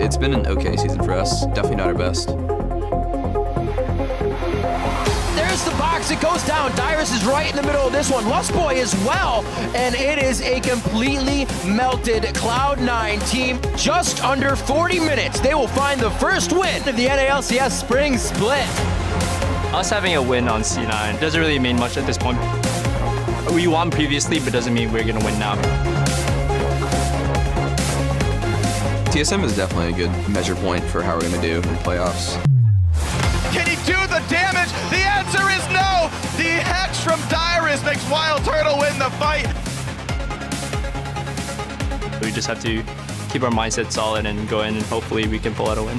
It's been an okay season for us. Definitely not our best. There's the box. It goes down. Dyrus is right in the middle of this one. Lustboy as well. And it is a completely melted Cloud9 team. Just under 40 minutes. They will find the first win of the NALCS Spring Split. Us having a win on C9 doesn't really mean much at this point. We won previously, but doesn't mean we're going to win now. TSM is definitely a good measure point for how we're going to do in playoffs. Can he do the damage? The answer is no! The hex from Dyrus makes Wild Turtle win the fight. We just have to keep our mindset solid and go in, and hopefully we can pull out a win.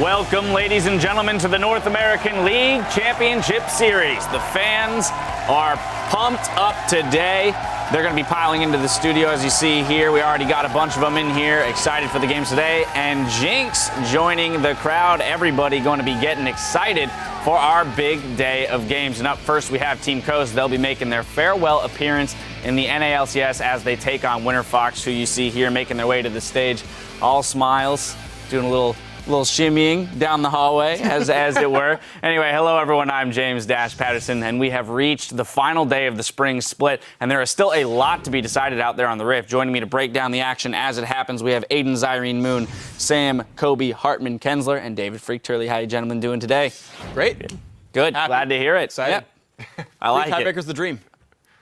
Welcome, ladies and gentlemen, to the North American League Championship Series. The fans are pumped up today. They're going to be piling into the studio, as you see here. We already got a bunch of them in here, excited for the games today. And Jinx joining the crowd. Everybody going to be getting excited for our big day of games. And up first, we have Team Coast. They'll be making their farewell appearance in the NALCS as they take on Winterfox, who you see here making their way to the stage. All smiles, doing a little shimmying down the hallway, as it were. Anyway, hello everyone, I'm James Patterson, and we have reached the final day of the spring split, and there is still a lot to be decided out there on the Rift. Joining me to break down the action as it happens, we have Aiden Zyrene Moon, Sam, Kobe, Hartman, Kensler, and David Freak Turley. How you gentlemen doing today? Great. Good, Happy. Glad to hear it. Excited. Yeah. I like it. Tiebreaker's the dream.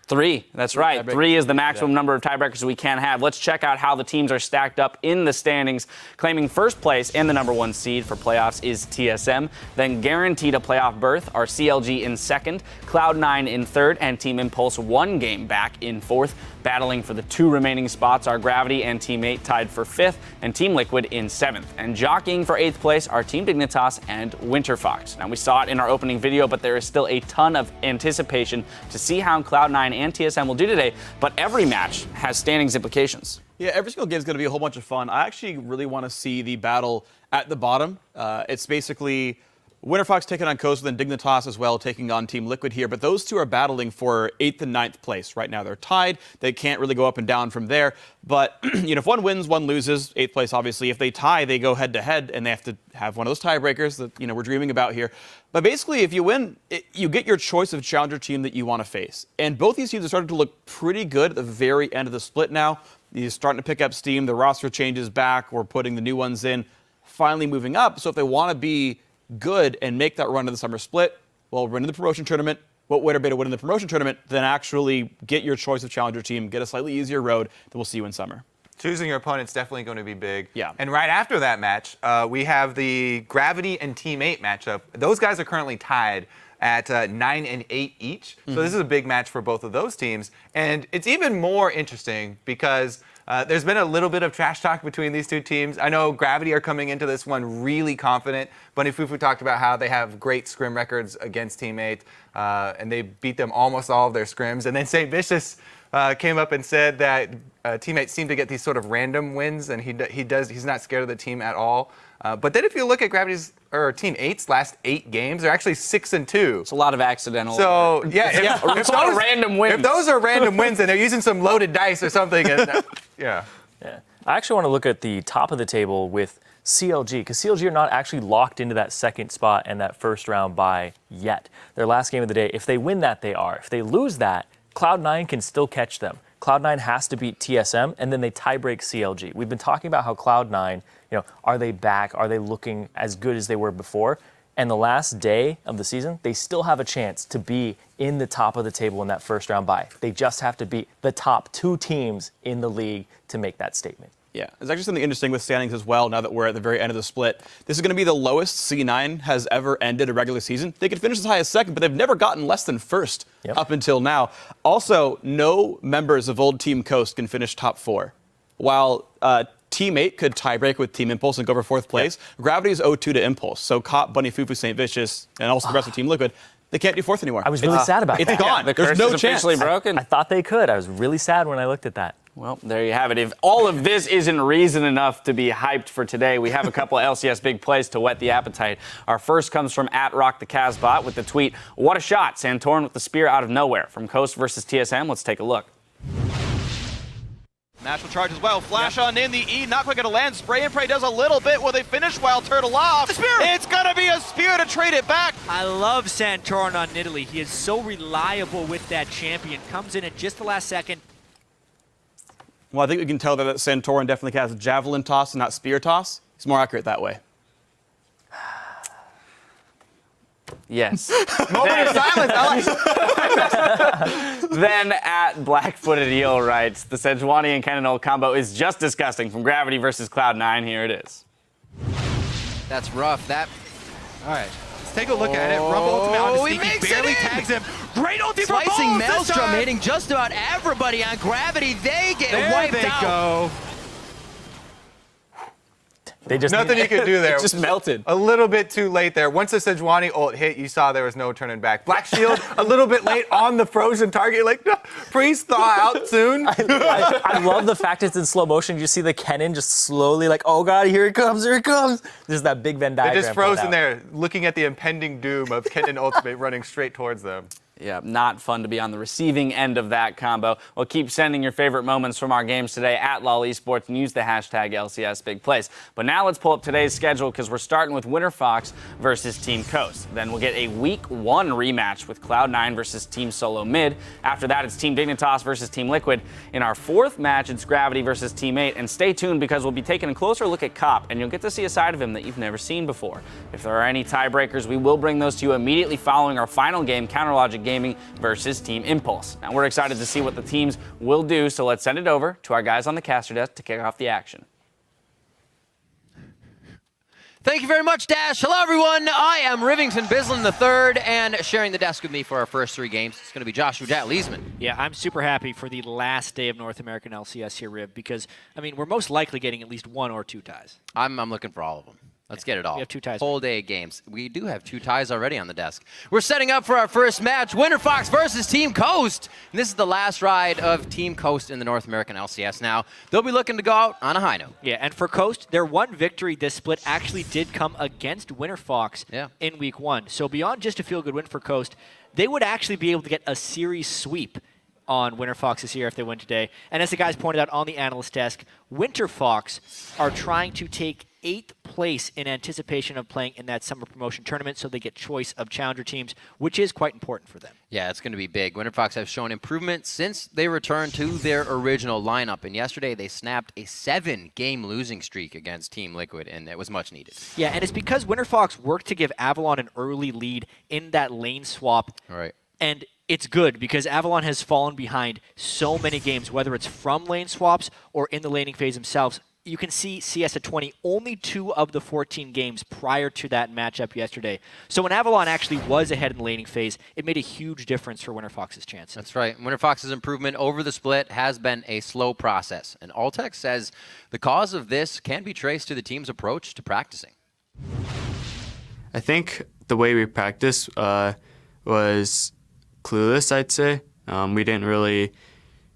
3, that's right. 3 is the maximum number of tiebreakers we can have. Let's check out how the teams are stacked up in the standings. Claiming first place and the #1 seed for playoffs is TSM. Then guaranteed a playoff berth are CLG in second, Cloud9 in third, and Team Impulse 1 game back in fourth. Battling for the 2 remaining spots are Gravity and Team 8 tied for 5th, and Team Liquid in 7th. And jockeying for 8th place are Team Dignitas and Winterfox. Now, we saw it in our opening video, but there is still a ton of anticipation to see how Cloud9 and TSM will do today, but every match has standings implications. Yeah, every single game is going to be a whole bunch of fun. I actually really want to see the battle at the bottom. It's basically Winterfox taking on Coast, and then Dignitas as well taking on Team Liquid here. But those two are battling for 8th and 9th place. Right now they're tied. They can't really go up and down from there. But if one wins, one loses. 8th place, obviously. If they tie, they go head-to-head, and they have to have one of those tiebreakers that we're dreaming about here. But basically, if you win, you get your choice of challenger team that you want to face. And both these teams are starting to look pretty good at the very end of the split now. You're starting to pick up steam. The roster changes back. We're putting the new ones in, finally moving up. So if they want to be good and make that run to the summer split, well, win in the promotion tournament. What better way to win in the promotion tournament than actually get your choice of challenger team, get a slightly easier road that we'll see you in summer. Choosing your opponent's definitely going to be big. Yeah. And right after that match, we have the Gravity and Team 8 matchup. Those guys are currently tied at 9 and 8 each. So this is a big match for both of those teams. And it's even more interesting because there's been a little bit of trash talk between these two teams. I know Gravity are coming into this one really confident. Bunny Fufu talked about how they have great scrim records against Team 8, and they beat them almost all of their scrims. And then St. Vicious came up and said that Team 8 seemed to get these sort of random wins, and he's not scared of the team at all. But then if you look at Team 8's last 8 games, they're actually 6-2. It's a lot of accidental. So yeah, if those, random wins. If those are random wins, and they're using some loaded dice or something, and, yeah. I actually want to look at the top of the table with CLG, because CLG are not actually locked into that second spot and that first round bye yet. Their last game of the day, if they win that, they are. If they lose that, Cloud9 can still catch them. Cloud9 has to beat TSM, and then they tiebreak CLG. We've been talking about how Cloud9, are they back? Are they looking as good as they were before? And the last day of the season, they still have a chance to be in the top of the table in that first round bye. They just have to beat the top 2 teams in the league to make that statement. Yeah, there's actually something interesting with standings as well now that we're at the very end of the split. This is going to be the lowest C9 has ever ended a regular season. They could finish as high as second, but they've never gotten less than first up until now. Also, no members of old Team Coast can finish top 4. While Team 8 could tiebreak with Team Impulse and go for 4th place, Gravity is 0-2 to Impulse. So Cop, Bunny Fufu, St. Vicious, and also the rest of Team Liquid, they can't do 4th anymore. I was really sad about that. It's gone. The There's curse no is chance. officially broken. I thought they could. I was really sad when I looked at that. Well, there you have it. If all of this isn't reason enough to be hyped for today, we have a couple of LCS big plays to whet the appetite. Our first comes from @RockTheCasbot with the tweet, "What a shot, Santorin with the spear out of nowhere." From Coast versus TSM, let's take a look. Natural charge as well. Flash on in the E, not quite gonna land. Spray and pray does a little bit. Will they finish while Turtle off? Spear! It's gonna be a spear to trade it back. I love Santorin on Nidalee. He is so reliable with that champion. Comes in at just the last second. Well, I think we can tell that Santorin definitely has a javelin toss and not spear toss. He's more accurate that way. Yes. Moment of silence. I like Then at Black-Footed Eel writes, the Sejuani and Cannonol combo is just disgusting. From Gravity versus Cloud9, here it is. That's rough. All right. Let's take a look at it. Rumble ultimate on he Sneaky, makes barely it in. tags him. Great ulti for Slicing both this Maelstrom, time. hitting just about everybody on Gravity. They get There wiped they out. go. They just Nothing you could do there. It just melted. A little bit too late there. Once the Sejuani ult hit, you saw there was no turning back. Black Shield a little bit late on the frozen target. Like, no, please thaw out soon. I love the fact it's in slow motion. You see the cannon just slowly like, oh God, here it comes, here it comes. There's that big Venn diagram. They're just frozen out. there, looking at the impending doom of Kennen Ultimate running straight towards them. Yeah, not fun to be on the receiving end of that combo. Well, keep sending your favorite moments from our games today at LOL Esports and use the hashtag LCS Big Plays. But now let's pull up today's schedule because we're starting with Winterfox versus Team Coast. Then we'll get a Week 1 rematch with Cloud9 versus Team Solo Mid. After that, it's Team Dignitas versus Team Liquid. In our 4th match, it's Gravity versus Team 8. And stay tuned because we'll be taking a closer look at Cop, and you'll get to see a side of him that you've never seen before. If there are any tiebreakers, we will bring those to you immediately following our final game, Counterlogic Gaming versus Team Impulse. Now, we're excited to see what the teams will do, so let's send it over to our guys on the caster desk to kick off the action. Thank you very much, Dash. Hello, everyone. I am Rivington Bislin III, and sharing the desk with me for our first 3 games, it's going to be Joshua Jatt Leesman. Yeah, I'm super happy for the last day of North American LCS here, Riv, because, I mean, we're most likely getting at least 1 or 2 ties. I'm looking for all of them. Let's get it all. We have 2 ties. Whole day of games. We do have 2 ties already on the desk. We're setting up for our first match, Winterfox versus Team Coast. And this is the last ride of Team Coast in the North American LCS now. They'll be looking to go out on a high note. Yeah, and for Coast, their one victory this split actually did come against Winterfox in Week 1. So beyond just a feel-good win for Coast, they would actually be able to get a series sweep on Winterfox this year if they win today. And as the guys pointed out on the analyst desk, Winterfox are trying to take 8th place in anticipation of playing in that summer promotion tournament, so they get choice of challenger teams, which is quite important for them. Yeah, it's going to be big. Winterfox have shown improvement since they returned to their original lineup, and yesterday they snapped a 7-game losing streak against Team Liquid, and it was much needed. Yeah, and it's because Winterfox worked to give Avalon an early lead in that lane swap. All right. And it's good because Avalon has fallen behind so many games, whether it's from lane swaps or in the laning phase themselves. You can see CS at 20, only 2 of the 14 games prior to that matchup yesterday. So when Avalon actually was ahead in the laning phase, it made a huge difference for Winterfox's chances. That's right. Winterfox's improvement over the split has been a slow process. And Alltech says the cause of this can be traced to the team's approach to practicing. I think the way we practiced was clueless, I'd say. We didn't really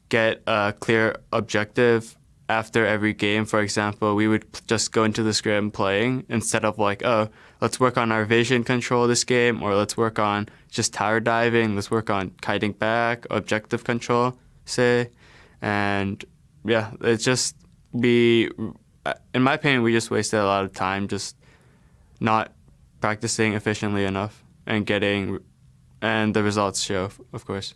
get a clear objective after every game. For example, we would just go into the scrim playing instead of like, oh, let's work on our vision control this game, or let's work on just tower diving, let's work on kiting back, objective control, say. And yeah, it's just, in my opinion, we just wasted a lot of time just not practicing efficiently enough and the results show, of course.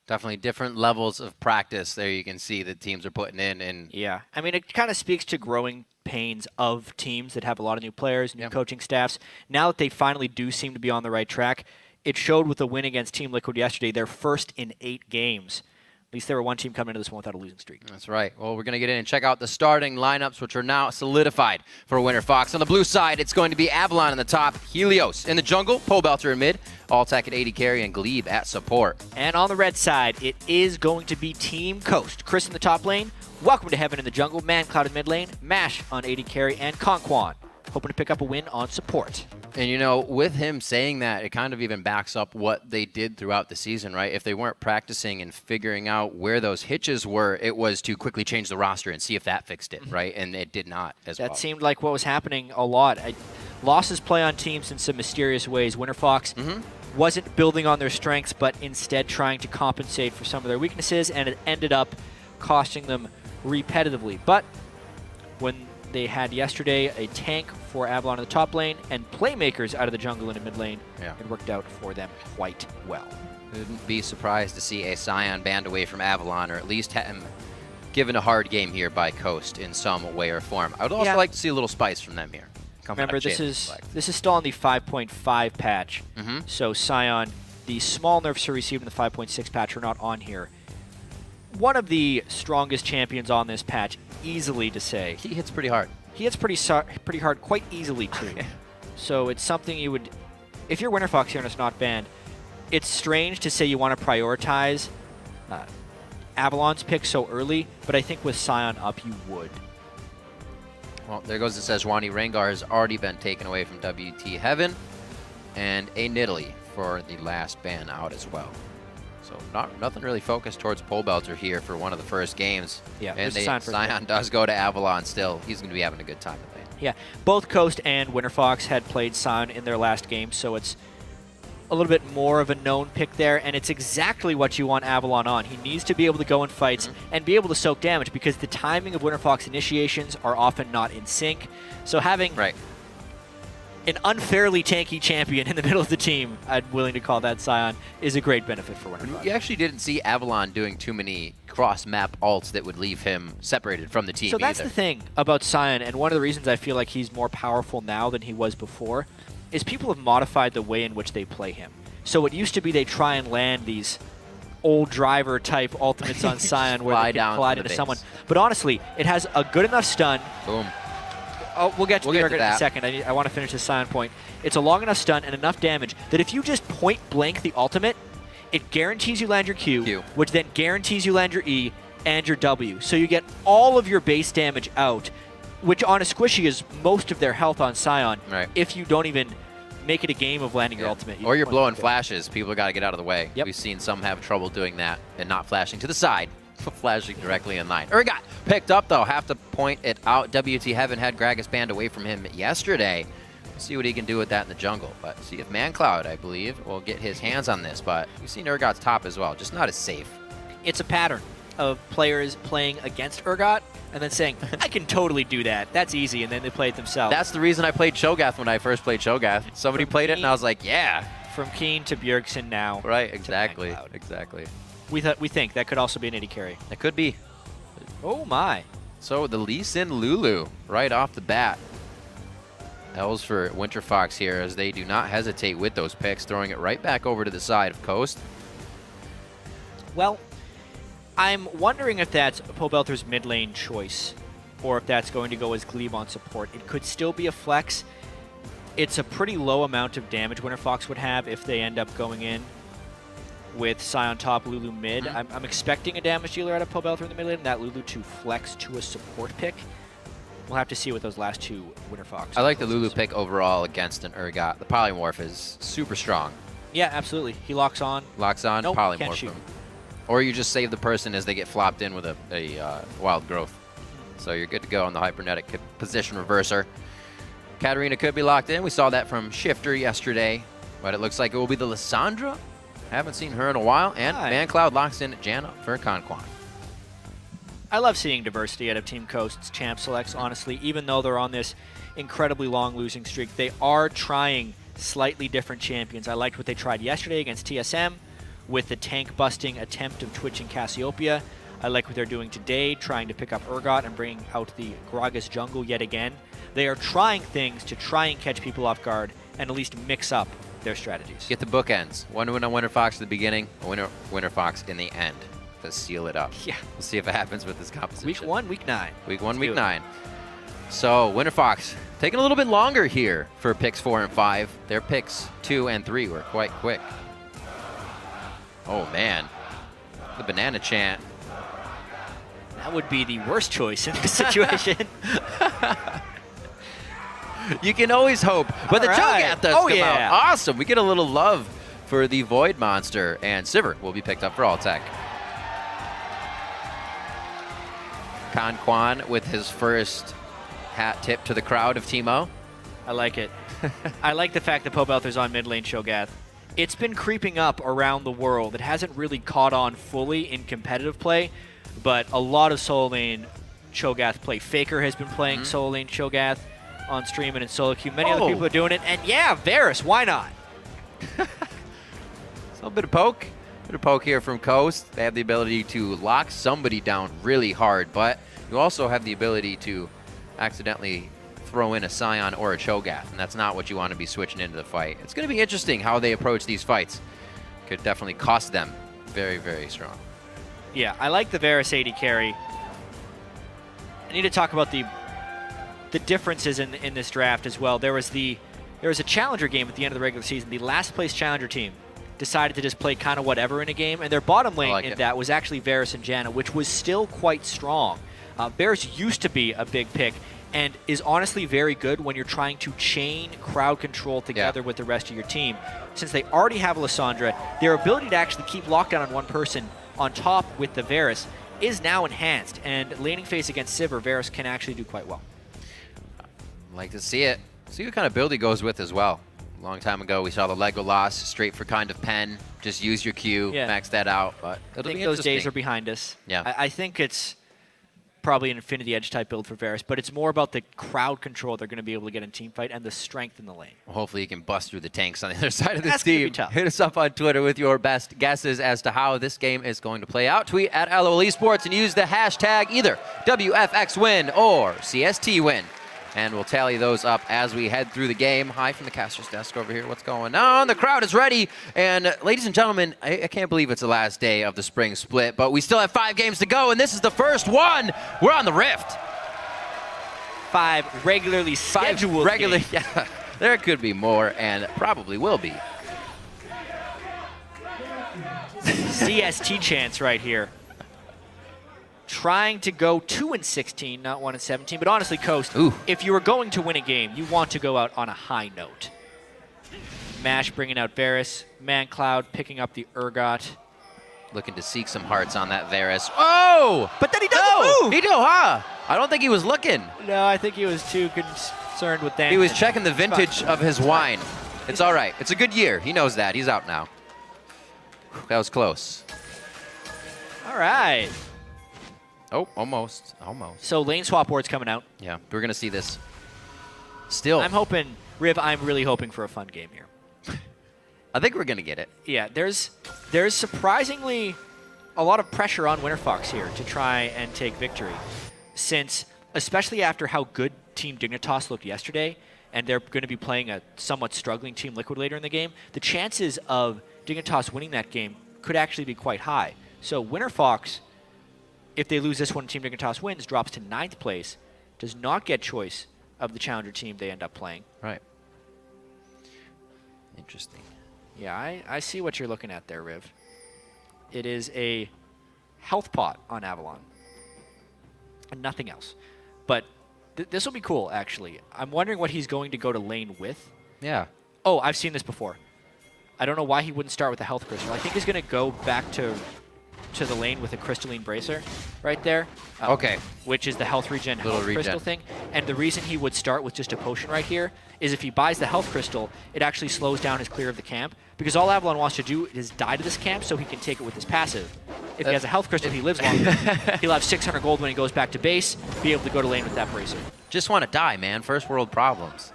Definitely different levels of practice there you can see that teams are putting in. And yeah, I mean, it kind of speaks to growing pains of teams that have a lot of new players, new coaching staffs. Now that they finally do seem to be on the right track, it showed with the win against Team Liquid yesterday, their first in 8 games. At least there were one team coming into this one without a losing streak. That's right. Well, we're going to get in and check out the starting lineups, which are now solidified for Winterfox. On the blue side, it's going to be Avalon in the top, Helios in the jungle, Pobelter in mid, Alltech at AD carry, and Glebe at support. And on the red side, it is going to be Team Coast. Chris in the top lane, Welcome to Heaven in the jungle, ManCloud in mid lane, Mash on AD carry, and Conquan hoping to pick up a win on support. And, you know, with him saying that, it kind of even backs up what they did throughout the season, right? If they weren't practicing and figuring out where those hitches were, it was to quickly change the roster and see if that fixed it, right? And it did not as well. That seemed like what was happening a lot. Losses play on teams in some mysterious ways. Winterfox wasn't building on their strengths, but instead trying to compensate for some of their weaknesses, and it ended up costing them repetitively. But when they had yesterday a tank for Avalon in the top lane and playmakers out of the jungle in the mid lane, it worked out for them quite well. Wouldn't be surprised to see a Scion banned away from Avalon, or at least him given a hard game here by Coast in some way or form. I would also like to see a little spice from them here. Remember, this is still on the 5.5 patch, so Scion, the small nerfs he received in the 5.6 patch are not on here. One of the strongest champions on this patch, easily to say. He hits pretty hard. He hits pretty hard, quite easily too. So it's something you would, if you're Winterfox here and it's not banned, it's strange to say you want to prioritize Avalon's pick so early, but I think with Scion up, you would. Well, there goes it says Sejuani Rengar has already been taken away from WT Heaven, and a Nidalee for the last ban out as well. So nothing really focused towards Pole Belter here for one of the first games. Yeah, and Scion does go to Avalon still. He's going to be having a good time at lane. Yeah, both Coast and Winterfox had played Scion in their last game, so it's a little bit more of a known pick there, and it's exactly what you want Avalon on. He needs to be able to go in fights and be able to soak damage, because the timing of Winterfox initiations are often not in sync. So having an unfairly tanky champion in the middle of the team, I'm willing to call that Scion, is a great benefit for Winterfox. You actually didn't see Avalon doing too many cross-map ults that would leave him separated from the team So that's the thing about Scion, and one of the reasons I feel like he's more powerful now than he was before, is people have modified the way in which they play him. So it used to be they try and land these old driver-type ultimates on Scion where they can collide into someone. But honestly, it has a good enough stun. Boom. Oh, we'll get to the Urgot in a second. I want to finish this Scion point. It's a long enough stun and enough damage that if you just point-blank the ultimate, it guarantees you land your Q, which then guarantees you land your E and your W. So you get all of your base damage out, which on a squishy is most of their health on Scion, if you don't even make it a game of landing your ultimate. Or you're blowing flashes. People got to get out of the way. We've seen some have trouble doing that and not flashing to the side, flashing directly in line. Urgot picked up, though. Have to point it out. WT Heaven had Gragas banned away from him yesterday. We'll see what he can do with that in the jungle. But see if ManCloud, I believe, will get his hands on this. But we've seen Urgot's top as well, just not as safe. It's a pattern of players playing against Urgot and then saying, I can totally do that. That's easy, and then they play it themselves. That's the reason I played Cho'Gath when I first played Cho'Gath. Somebody played it, and I was like, yeah. From Keen to Bjergsen now. Right, exactly. Exactly. We think that could also be an AD carry. It could be. Oh, my. So the Lee Sin Lulu right off the bat. L's for Winterfox here, as they do not hesitate with those picks, throwing it right back over to the side of Coast. Well, I'm wondering if that's Pole Belter's mid lane choice, or if that's going to go as Glebe on support. It could still be a flex. It's a pretty low amount of damage Winterfox would have if they end up going in with Scion top, Lulu mid. I'm expecting a damage dealer out of Pole Belter in the mid lane, and that Lulu to flex to a support pick. We'll have to see with those last two Winterfox. I like the Lulu pick overall against an Urgot. The polymorph is super strong. Yeah, absolutely. He locks on. Locks on, nope, polymorph can't shoot. him. Or you just save the person as they get flopped in with a wild growth. So you're good to go on the hypernetic position reverser. Katarina could be locked in. We saw that from Shifter yesterday, but it looks like it will be the Lissandra. Haven't seen her in a while. And ManCloud locks in Janna for Conquan. I love seeing diversity out of Team Coast's champ selects, honestly. Even though they're on this incredibly long losing streak, they are trying slightly different champions. I liked what they tried yesterday against TSM with the tank-busting attempt of Twitch and Cassiopeia. I like what they're doing today, trying to pick up Urgot and bring out the Gragas jungle yet again. They are trying things to try and catch people off guard and at least mix up their strategies. Get the bookends. One win on Winterfox at the beginning, a Winterfox in the end to seal it up. Yeah. We'll see if it happens with this composition. Week 1, Week 9. Week 1, Week 9. So Winterfox taking a little bit longer here for picks 4 and 5. Their picks 2 and 3 were quite quick. Oh, man. The banana chant. That would be the worst choice in this situation. You can always hope. But the Cho'Gath does come out. Awesome. We get a little love for the Void Monster. And Sivir will be picked up for all tech. Conquan with his first hat tip to the crowd of Teemo. I like it. I like the fact that Pole Belter's on mid lane Cho'Gath. it's been creeping up around the world. It hasn't really caught on fully in competitive play, but a lot of solo lane Cho'Gath play. Faker has been playing solo lane Cho'Gath on stream and in solo queue. Many other people are doing it, and yeah, Varus, why not? A little bit of poke. Bit of poke here from Coast. They have the ability to lock somebody down really hard, but you also have the ability to accidentally throw in a Scion or a Cho'Gath, and that's not what you want to be switching into the fight. It's going to be interesting how they approach these fights. Could definitely cost them very, very strong. Yeah, I like the Varus AD carry. I need to talk about the differences in this draft as well. There was a challenger game at the end of the regular season. The last place challenger team decided to just play kind of whatever in a game, and their bottom lane that was actually Varus and Janna, which was still quite strong. Varus used to be a big pick and is honestly very good when you're trying to chain crowd control together with the rest of your team. Since they already have Lissandra, their ability to actually keep lockdown on one person on top with the Varus is now enhanced, and laning phase against Sivir, Varus can actually do quite well. Like to see it. See what kind of build he goes with as well. A long time ago, we saw the Legolas straight for kind of pen. Just use your Q, max that out. But I think those days are behind us. Yeah. I think it's probably an Infinity Edge type build for Varus, but it's more about the crowd control they're going to be able to get in team fight and the strength in the lane. Well, hopefully you can bust through the tanks on the other side of this That's gonna team. be tough. Hit us up on Twitter with your best guesses as to how this game is going to play out. Tweet at LOL Esports and use the hashtag either WFX win or CST win. And we'll tally those up as we head through the game. Hi from the caster's desk over here. What's going on? The crowd is ready. And ladies and gentlemen, I can't believe it's the last day of the spring split, but we still have 5 games to go, and this is the first one. We're on the Rift. 5 regularly scheduled games. Yeah, there could be more, and probably will be. CST chance right here. Trying to go 2-16, not 1-17. But honestly, Coast, if you were going to win a game, you want to go out on a high note. Mash bringing out Varus. ManCloud picking up the Urgot. Looking to seek some hearts on that Varus. Oh! But then he doesn't move! He do, huh? I don't think he was looking. No, I think he was too concerned with that. He was checking the vintage of his wine. It's all right. It's a good year. He knows that. He's out now. That was close. All right. Oh, almost. Almost. So lane swap ward's coming out. Yeah, we're going to see this. Still. I'm hoping, Riv, I'm really hoping for a fun game here. I think we're going to get it. Yeah, there's surprisingly a lot of pressure on Winterfox here to try and take victory. Since, especially after how good Team Dignitas looked yesterday, and they're going to be playing a somewhat struggling Team Liquid later in the game, the chances of Dignitas winning that game could actually be quite high. So Winterfox, if they lose this one, Team Dignitas wins, drops to 9th place, does not get choice of the challenger team they end up playing. Right. Interesting. Yeah, I see what you're looking at there, Riv. It is a health pot on Avalon. And nothing else. But this will be cool, actually. I'm wondering what he's going to go to lane with. Yeah. Oh, I've seen this before. I don't know why he wouldn't start with a health crystal. I think he's going to go back to the lane with a crystalline bracer right there. Okay. Which is the health regen crystal thing. And the reason he would start with just a potion right here is if he buys the health crystal, it actually slows down his clear of the camp. Because all Avalon wants to do is die to this camp so he can take it with his passive. If he has a health crystal, he lives longer. He'll have 600 gold when he goes back to base, be able to go to lane with that bracer. Just want to die, man. First world problems.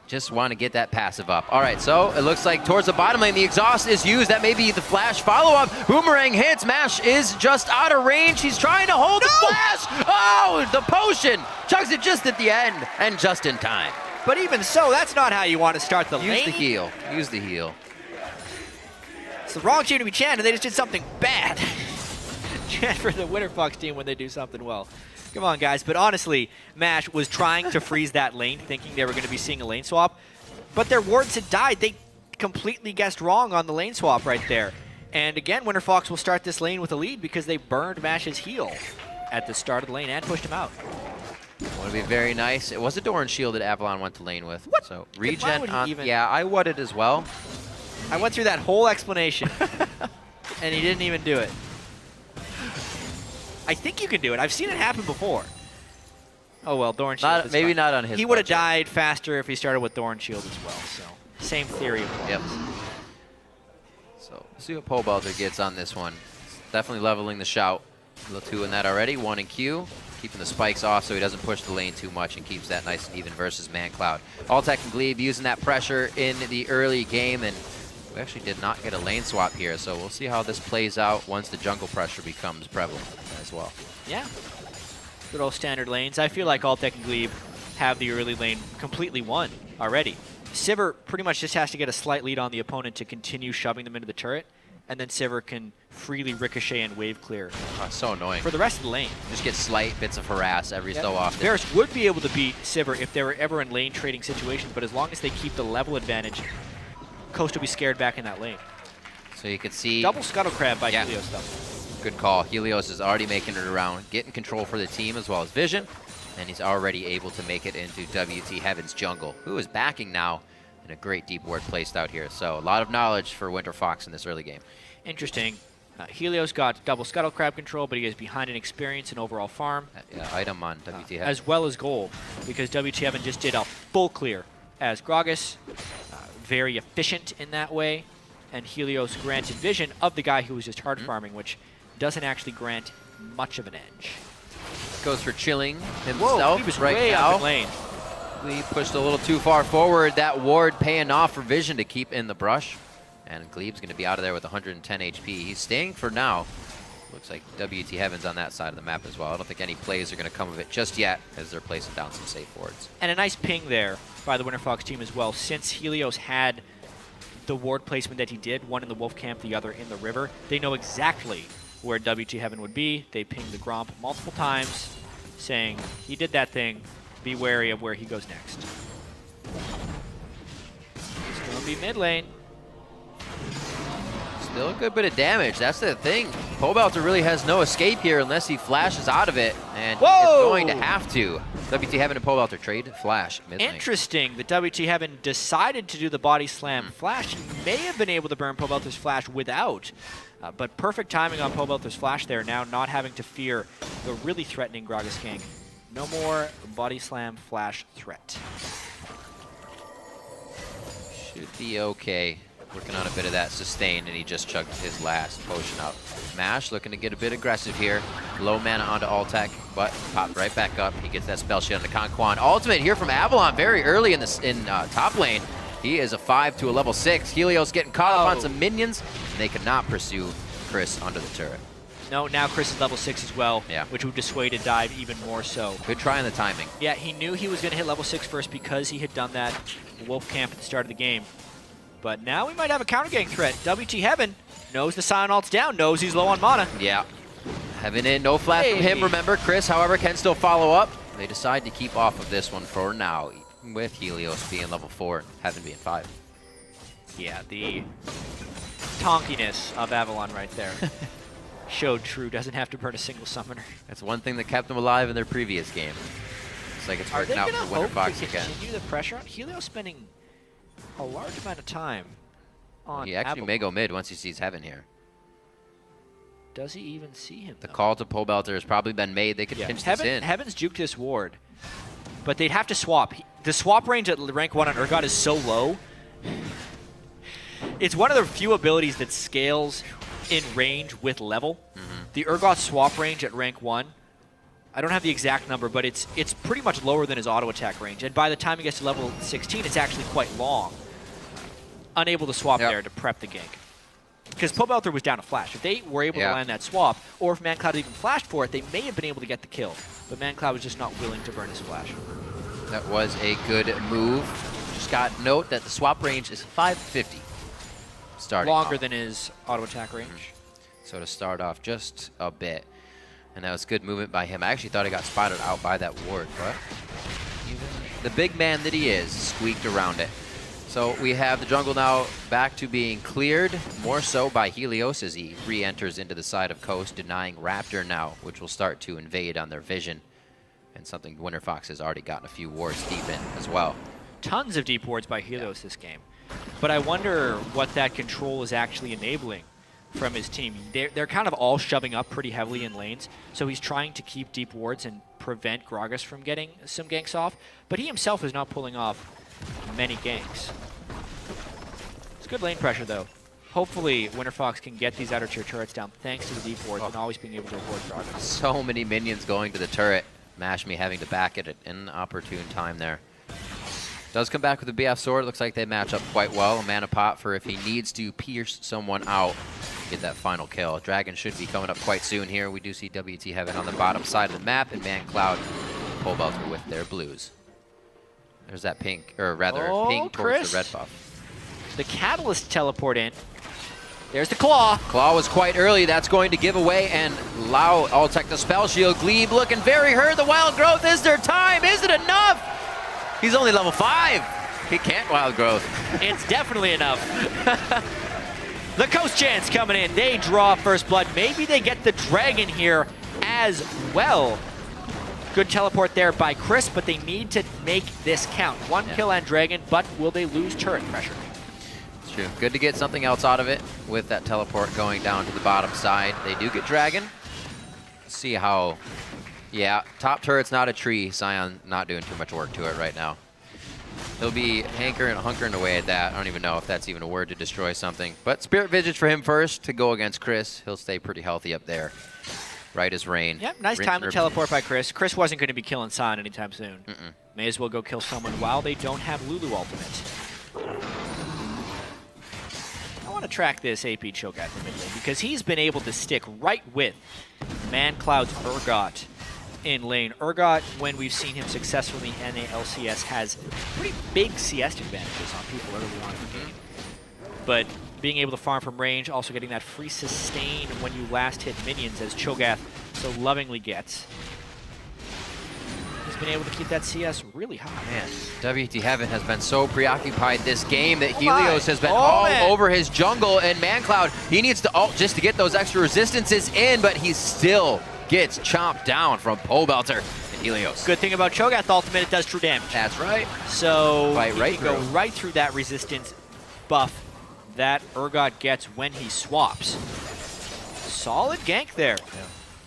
Just want to get that passive up. All right, so it looks like towards the bottom lane, the exhaust is used. That may be the flash follow-up. Boomerang hits. Mash is just out of range. He's trying to hold the flash. Oh, the potion. Chugs it just at the end and just in time. But even so, that's not how you want to start the lane. Use the heal. Use the heal. It's the wrong team to be chanting. They just did something bad. Chant for the Winterfox team when they do something well. Come on, guys. But honestly, Mash was trying to freeze that lane, thinking they were going to be seeing a lane swap. But their wards had died. They completely guessed wrong on the lane swap right there. And again, Winterfox will start this lane with a lead because they burned Mash's heal at the start of the lane and pushed him out. Want to be very nice. It was a Doran shield that Avalon went to lane with. What? So Why regen would he on. even- Yeah, I would it as well. I went through that whole explanation, and he didn't even do it. I think you can do it. I've seen it happen before. Oh, well, Doran Shield. Maybe not on his He would have budget. died faster if he started with Doran Shield as well, so same theory applies. Yep. So we'll see what Pobelter gets on this one. Definitely leveling the shout. A little 2 in that already. 1 in Q. Keeping the spikes off so he doesn't push the lane too much and keeps that nice and even versus ManCloud. Alltech and Glebe using that pressure in the early game, and we actually did not get a lane swap here, so we'll see how this plays out once the jungle pressure becomes prevalent as well. Yeah. Good old standard lanes. I feel like Alltech and Glebe have the early lane completely won already. Sivir pretty much just has to get a slight lead on the opponent to continue shoving them into the turret, and then Sivir can freely ricochet and wave clear. Oh, so annoying. For the rest of the lane. Just get slight bits of harass every so often. Varus would be able to beat Sivir if they were ever in lane trading situations, but as long as they keep the level advantage, Coast will be scared back in that lane. So you can see... Double Scuttle Crab by Helios, though. Good call. Helios is already making it around, getting control for the team as well as Vision, and he's already able to make it into WT Heaven's jungle, who is backing now, and a great deep ward placed out here. So a lot of knowledge for Winterfox in this early game. Interesting. Helios got double Scuttle Crab control, but he is behind in experience and overall farm. Item on WT Heaven. As well as goal, because WT Heaven just did a full clear as Gragas. Very efficient in that way. And Helios granted vision of the guy who was just hard farming, which doesn't actually grant much of an edge. Goes for chilling himself. Whoa, he was right way now. up in lane. We pushed a little too far forward. That ward paying off for Vision to keep in the brush. And Glebe's going to be out of there with 110 HP. He's staying for now. Looks like WT Heaven's on that side of the map as well. I don't think any plays are going to come of it just yet as they're placing down some safe wards. And a nice ping there by the Winterfox team as well. Since Helios had the ward placement that he did, one in the wolf camp, the other in the river, they know exactly where WT Heaven would be. They pinged the Gromp multiple times, saying, he did that thing, be wary of where he goes next. It's going to be mid lane. Still a good bit of damage. That's the thing. Pobelter really has no escape here unless he flashes out of it, and he's going to have to. WT Heaven and Pobelter trade flash mid lane. Interesting that WT Heaven decided to do the body slam flash. He may have been able to burn Pobelter's flash without, but perfect timing on Pobelter's flash there, now not having to fear the really threatening Gragas gank. No more body slam flash threat. Should be okay. Working on a bit of that sustain, and he just chugged his last potion out. Mash looking to get a bit aggressive here. Low mana onto Alltech, but popped right back up. He gets that spell shield onto Conquan. Ultimate here from Avalon very early in top lane. He is a 5 to a level 6. Helios getting caught up on some minions, and they could not pursue Chris under the turret. No, now Chris is level 6 as well, Yeah. which would dissuade a dive even more so. Good try on the timing. Yeah, he knew he was going to hit level 6 first because he had done that wolf camp at the start of the game. But now we might have a counter gank threat. WT Heaven knows the Sion ult's down, knows he's low on mana. Yeah. Heaven in, no flash from him, remember. Chris, however, can still follow up. They decide to keep off of this one for now, even with Helios being level 4, Heaven being 5. Yeah, the tonkiness of Avalon right there. Showed true, doesn't have to burn a single summoner. That's one thing that kept them alive in their previous game. Looks like it's working out for Winterfox again. Continue the pressure on Helios, spending a large amount of time on He actually Avalon. may go mid once he sees Heaven here. Does he even see him, The though? call to Pobelter has probably been made. They could pinch this in. Heaven's juked this ward, but they'd have to swap. The swap range at rank 1 on Urgot is so low. It's one of the few abilities that scales in range with level. The Urgot swap range at rank 1, I don't have the exact number, but it's pretty much lower than his auto attack range. And by the time he gets to level 16, it's actually quite long. Unable to swap there to prep the gank. Because Pobelter was down a flash. If they were able to land that swap, or if ManCloud even flashed for it, they may have been able to get the kill. But ManCloud was just not willing to burn his flash. That was a good move. Just got note that the swap range is 550. Starting Longer off. than his auto attack range. So to start off just a bit. And that was good movement by him. I actually thought he got spotted out by that ward, but even the big man that he is squeaked around it. So we have the jungle now back to being cleared, more so by Helios as he re-enters into the side of Coast, denying Raptor now, which will start to invade on their vision. And something Winterfox has already gotten a few wards deep in as well. Tons of deep wards by Helios this game. But I wonder what that control is actually enabling from his team. They're kind of all shoving up pretty heavily in lanes, so he's trying to keep deep wards and prevent Gragas from getting some ganks off, but he himself is not pulling off many ganks. It's good lane pressure, though. Hopefully, Winterfox can get these outer tier turrets down thanks to the deep wards and always being able to avoid progress. So many minions going to the turret. Mashme having to back it at an opportune time there. Does come back with the BF sword. Looks like they match up quite well. A mana pot for if he needs to pierce someone out, get that final kill. Dragon should be coming up quite soon here. We do see WT Heaven on the bottom side of the map, and ManCloud Pole Belter with their blues. There's that pink, or rather pink towards Chris. the red buff. The Catalyst teleport in. There's the Claw. Claw was quite early. That's going to give away, and Lau Ultech the Spell Shield. Glebe looking very hurt. The Wild Growth is their time. Is it enough? He's only level 5. He can't Wild Growth. It's definitely enough. The Coast Chance coming in. They draw first blood. Maybe they get the Dragon here as well. Good teleport there by Chris, but they need to make this count. One kill on Dragon, but will they lose turret pressure? It's true. Good to get something else out of it with that teleport going down to the bottom side. They do get Dragon. Let's see how... Yeah, top turret's not a tree. Scion not doing too much work to it right now. He'll be hunkering away at that. I don't even know if that's even a word to destroy something. But Spirit Visage for him first to go against Chris. He'll stay pretty healthy up there. Right as rain. Yep, nice time to teleport by Chris. Chris wasn't going to be killing Scion anytime soon. May as well go kill someone while they don't have Lulu ultimate. I want to track this AP Cho'Gath in mid lane because he's been able to stick right with ManCloud's Urgot in lane. Urgot, when we've seen him successfully in NA LCS, has pretty big CST advantages on people early on in the game. But being able to farm from range, also getting that free sustain when you last hit minions, as Cho'Gath so lovingly gets. He's been able to keep that CS really high. Man, WT Heaven has been so preoccupied this game that Helios has been all over his jungle, and ManCloud, he needs to ult just to get those extra resistances in, but he still gets chomped down from Pole Belter and Helios. Good thing about Cho'Gath ultimate, it does true damage. That's right. So Fight right you can go through. right through that resistance buff that Urgot gets when he swaps. Solid gank there.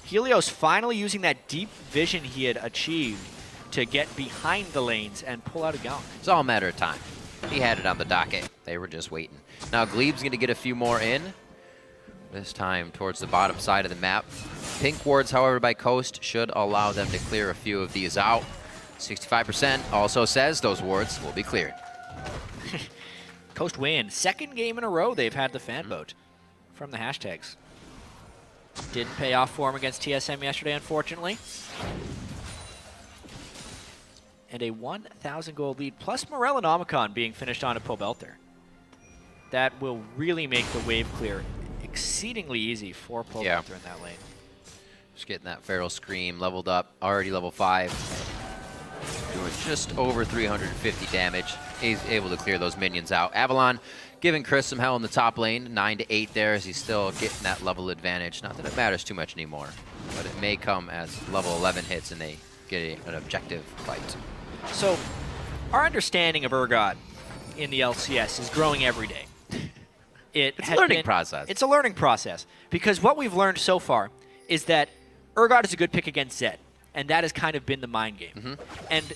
Helios finally using that deep vision he had achieved to get behind the lanes and pull out a gank. It's all a matter of time. He had it on the docket. They were just waiting. Now Glebe's going to get a few more in. This time towards the bottom side of the map. Pink wards, however, by Coast should allow them to clear a few of these out. 65% also says those wards will be cleared. Coast win. Second game in a row they've had the fan vote from the hashtags. Didn't pay off for him against TSM yesterday, unfortunately. And a 1,000 gold lead, plus Morellonomicon being finished on a Pole Belter. That will really make the wave clear exceedingly easy for Pole Belter in that lane. Just getting that Feral Scream leveled up, already level 5. Doing just over 350 damage. He's able to clear those minions out. Avalon giving Chris some hell in the top lane, 9-8 there, as he's still getting that level advantage. Not that it matters too much anymore, but it may come as level 11 hits and they get an objective fight. So, our understanding of Urgot in the LCS is growing every day. It's a learning process. It's a learning process, because what we've learned so far is that Urgot is a good pick against Zed, and that has kind of been the mind game. And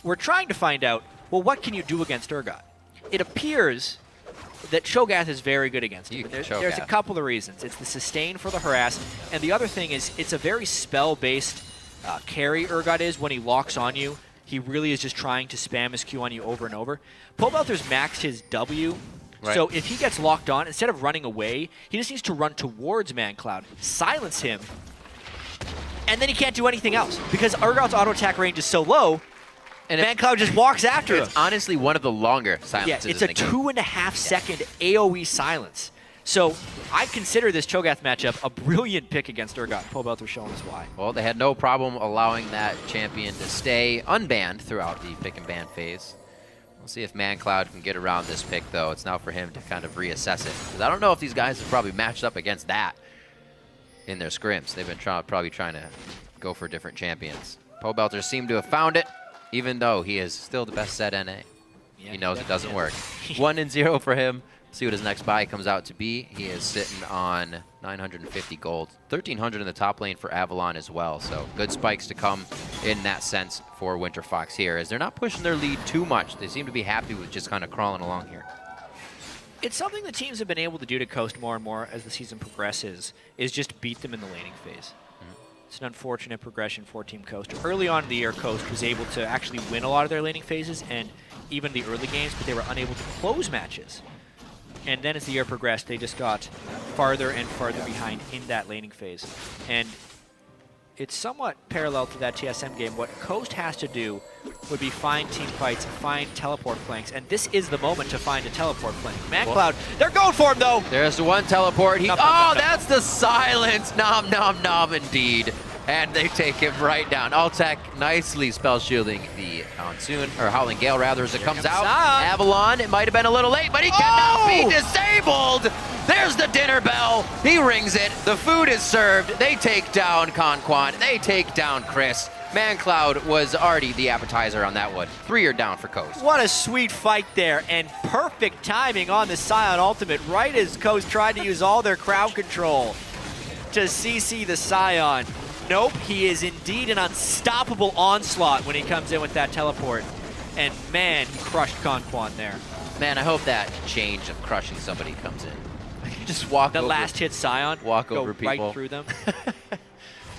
we're trying to find out, well, what can you do against Urgot? It appears that Cho'Gath is very good against him. There's a couple of reasons. It's the sustain for the harass, and the other thing is it's a very spell-based carry Urgot is when he locks on you. He really is just trying to spam his Q on you over and over. Pole Belter's maxed his W, so if he gets locked on, instead of running away, he just needs to run towards ManCloud, silence him, and then he can't do anything else because Urgot's auto attack range is so low, and ManCloud just walks after him. It's honestly one of the longer silences. Yeah, it's a 2.5 second AoE silence. So I consider this Cho'Gath matchup a brilliant pick against Urgot. Pole Belter showing us why. Well, they had no problem allowing that champion to stay unbanned throughout the pick and ban phase. We'll see if ManCloud can get around this pick, though. It's now for him to kind of reassess it. Because I don't know if these guys have probably matched up against that in their scrims. They've been probably trying to go for different champions. Pole Belter seemed to have found it, even though he is still the best set NA. Yeah, he knows it doesn't work. 1-0 for him. See what his next buy comes out to be. He is sitting on 950 gold. 1,300 in the top lane for Avalon as well. So good spikes to come in that sense for Winterfox here, as they're not pushing their lead too much. They seem to be happy with just kind of crawling along here. It's something the teams have been able to do to Coast more and more as the season progresses, is just beat them in the laning phase. It's an unfortunate progression for Team Coast. Early on in the year, Coast was able to actually win a lot of their laning phases and even the early games, but they were unable to close matches. And then as the year progressed, they just got farther and farther behind in that laning phase. And it's somewhat parallel to that TSM game. What Coast has to do would be find team fights, find teleport flanks, and this is the moment to find a teleport flank. ManCloud, they're going for him though! There's the one teleport. That's the silence! Nom, nom, nom, indeed. And they take him right down. Altec nicely spell shielding the Monsoon, or Howling Gale rather, as it comes out. Avalon, it might have been a little late, but he cannot be disabled! There's the dinner bell. He rings it. The food is served. They take down Conquan. They take down Chris. ManCloud was already the appetizer on that one. 3 are down for Coast. What a sweet fight there, and perfect timing on the Scion ultimate, right as Coast tried to use all their crowd control to CC the Scion. Nope, he is indeed an unstoppable onslaught when he comes in with that teleport. And man, he crushed Conquan there. Man, I hope that change of crushing somebody comes in. Just walk over. The last hit Scion, walk go over people. right through them.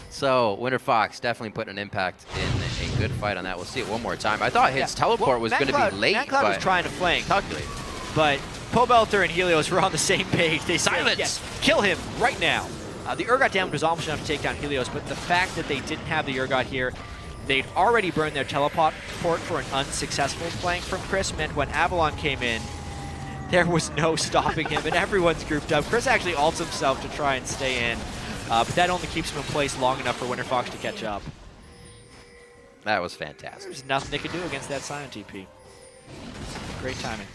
So, Winterfox definitely putting an impact in a good fight on that. We'll see it one more time. I thought his teleport was going to be late. ManCloud was trying to flank. Calculated. But Pobelter and Helios were on the same page. They said, yes, kill him right now. The Urgot damage was almost enough to take down Helios, but the fact that they didn't have the Urgot here, they'd already burned their teleport for an unsuccessful flank from Chris, meant when Avalon came in, there was no stopping him, and everyone's grouped up. Chris actually ults himself to try and stay in, but that only keeps him in place long enough for Winterfox to catch up. That was fantastic. There's nothing they could do against that Scion TP. Great timing.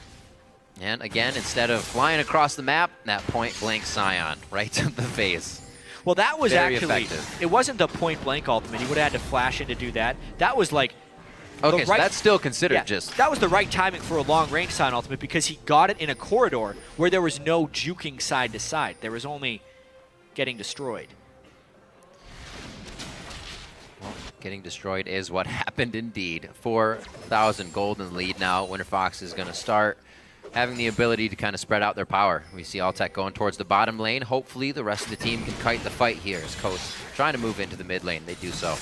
And again, instead of flying across the map, that point-blank Scion right to the face. Well, that was Very actually, effective. It wasn't the point-blank ultimate. He would have had to flash in to do that. That was like, okay, so that's still considered just... That was the right timing for a long-range Scion ultimate because he got it in a corridor where there was no juking side to side. There was only getting destroyed. Well, getting destroyed is what happened indeed. 4,000 golden lead now. Winterfox is going to start having the ability to kind of spread out their power. We see Altec going towards the bottom lane. Hopefully the rest of the team can kite the fight here as Coast trying to move into the mid lane. They do so.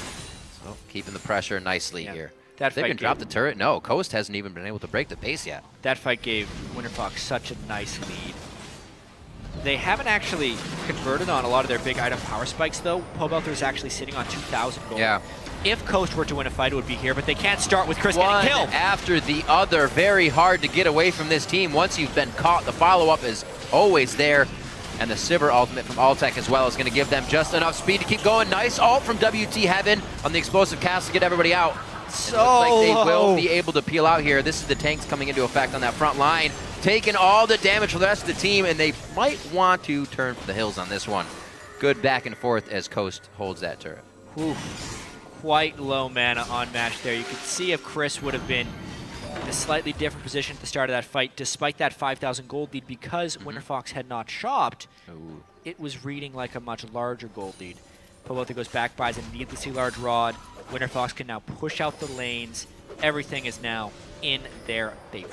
So keeping the pressure nicely here. That they can drop the turret. No, Coast hasn't even been able to break the pace yet. That fight gave Winterfox such a nice lead. They haven't actually converted on a lot of their big item power spikes, though. Pobelter is actually sitting on 2,000 gold. Yeah. If Coast were to win a fight, it would be here, but they can't start with Chris One getting killed. after the other. Very hard to get away from this team. Once you've been caught, the follow-up is always there. And the Sivir ultimate from Altec as well is going to give them just enough speed to keep going. Nice ult from WT Heaven on the explosive cast to get everybody out. So it looks like they will be able to peel out here. This is the tanks coming into effect on that front line, taking all the damage for the rest of the team, and they might want to turn for the hills on this one. Good back and forth as Coast holds that turret. Oof. Quite low mana on match there. You could see if Chris would have been in a slightly different position at the start of that fight, despite that 5,000 gold lead, because Winterfox had not shopped, it was reading like a much larger gold lead. Pobelter goes back, buys a needlessly large rod. Winterfox can now push out the lanes. Everything is now in their favor.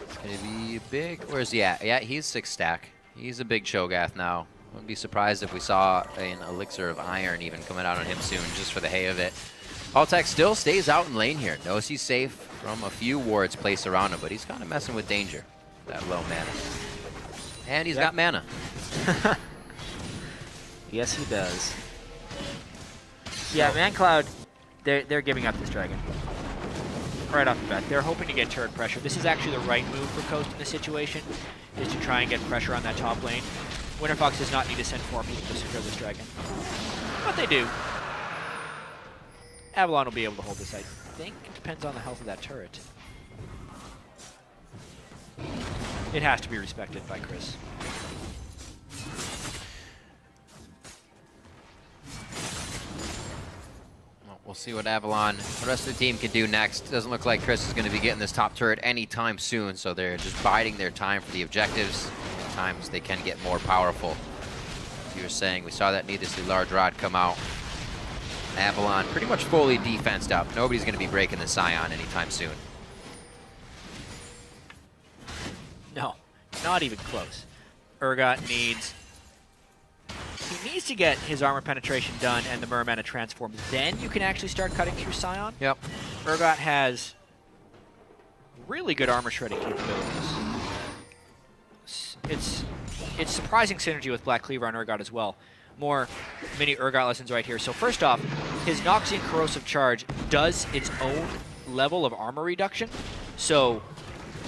It's going to be big. Where's he at? Yeah, he's 6 stack. He's a big Cho'Gath now. Wouldn't be surprised if we saw an Elixir of Iron even coming out on him soon, just for the hay of it. Altec still stays out in lane here. Knows he's safe from a few wards placed around him, but he's kind of messing with danger. That low mana. And he's got mana. Yes, he does. Yeah, ManCloud, they're giving up this dragon. Right off the bat. They're hoping to get turret pressure. This is actually the right move for Coast in this situation, is to try and get pressure on that top lane. Winterfox does not need to send 4 people to secure this dragon. But they do. Avalon will be able to hold this, I think. It depends on the health of that turret. It has to be respected by Chris. We'll see what Avalon, the rest of the team can do next. Doesn't look like Chris is going to be getting this top turret anytime soon, so they're just biding their time for the objectives. At times they can get more powerful. As you were saying, we saw that needlessly large rod come out. Avalon pretty much fully defensed up. Nobody's going to be breaking the Scion anytime soon. No. Not even close. Urgot needs... He needs to get his armor penetration done and the Merman transform. Then you can actually start cutting through Scion. Yep. Urgot has really good armor shredding capabilities. It's surprising synergy with Black Cleaver on Urgot as well. More mini Urgot lessons right here. So first off, his Noxian Corrosive Charge does its own level of armor reduction. So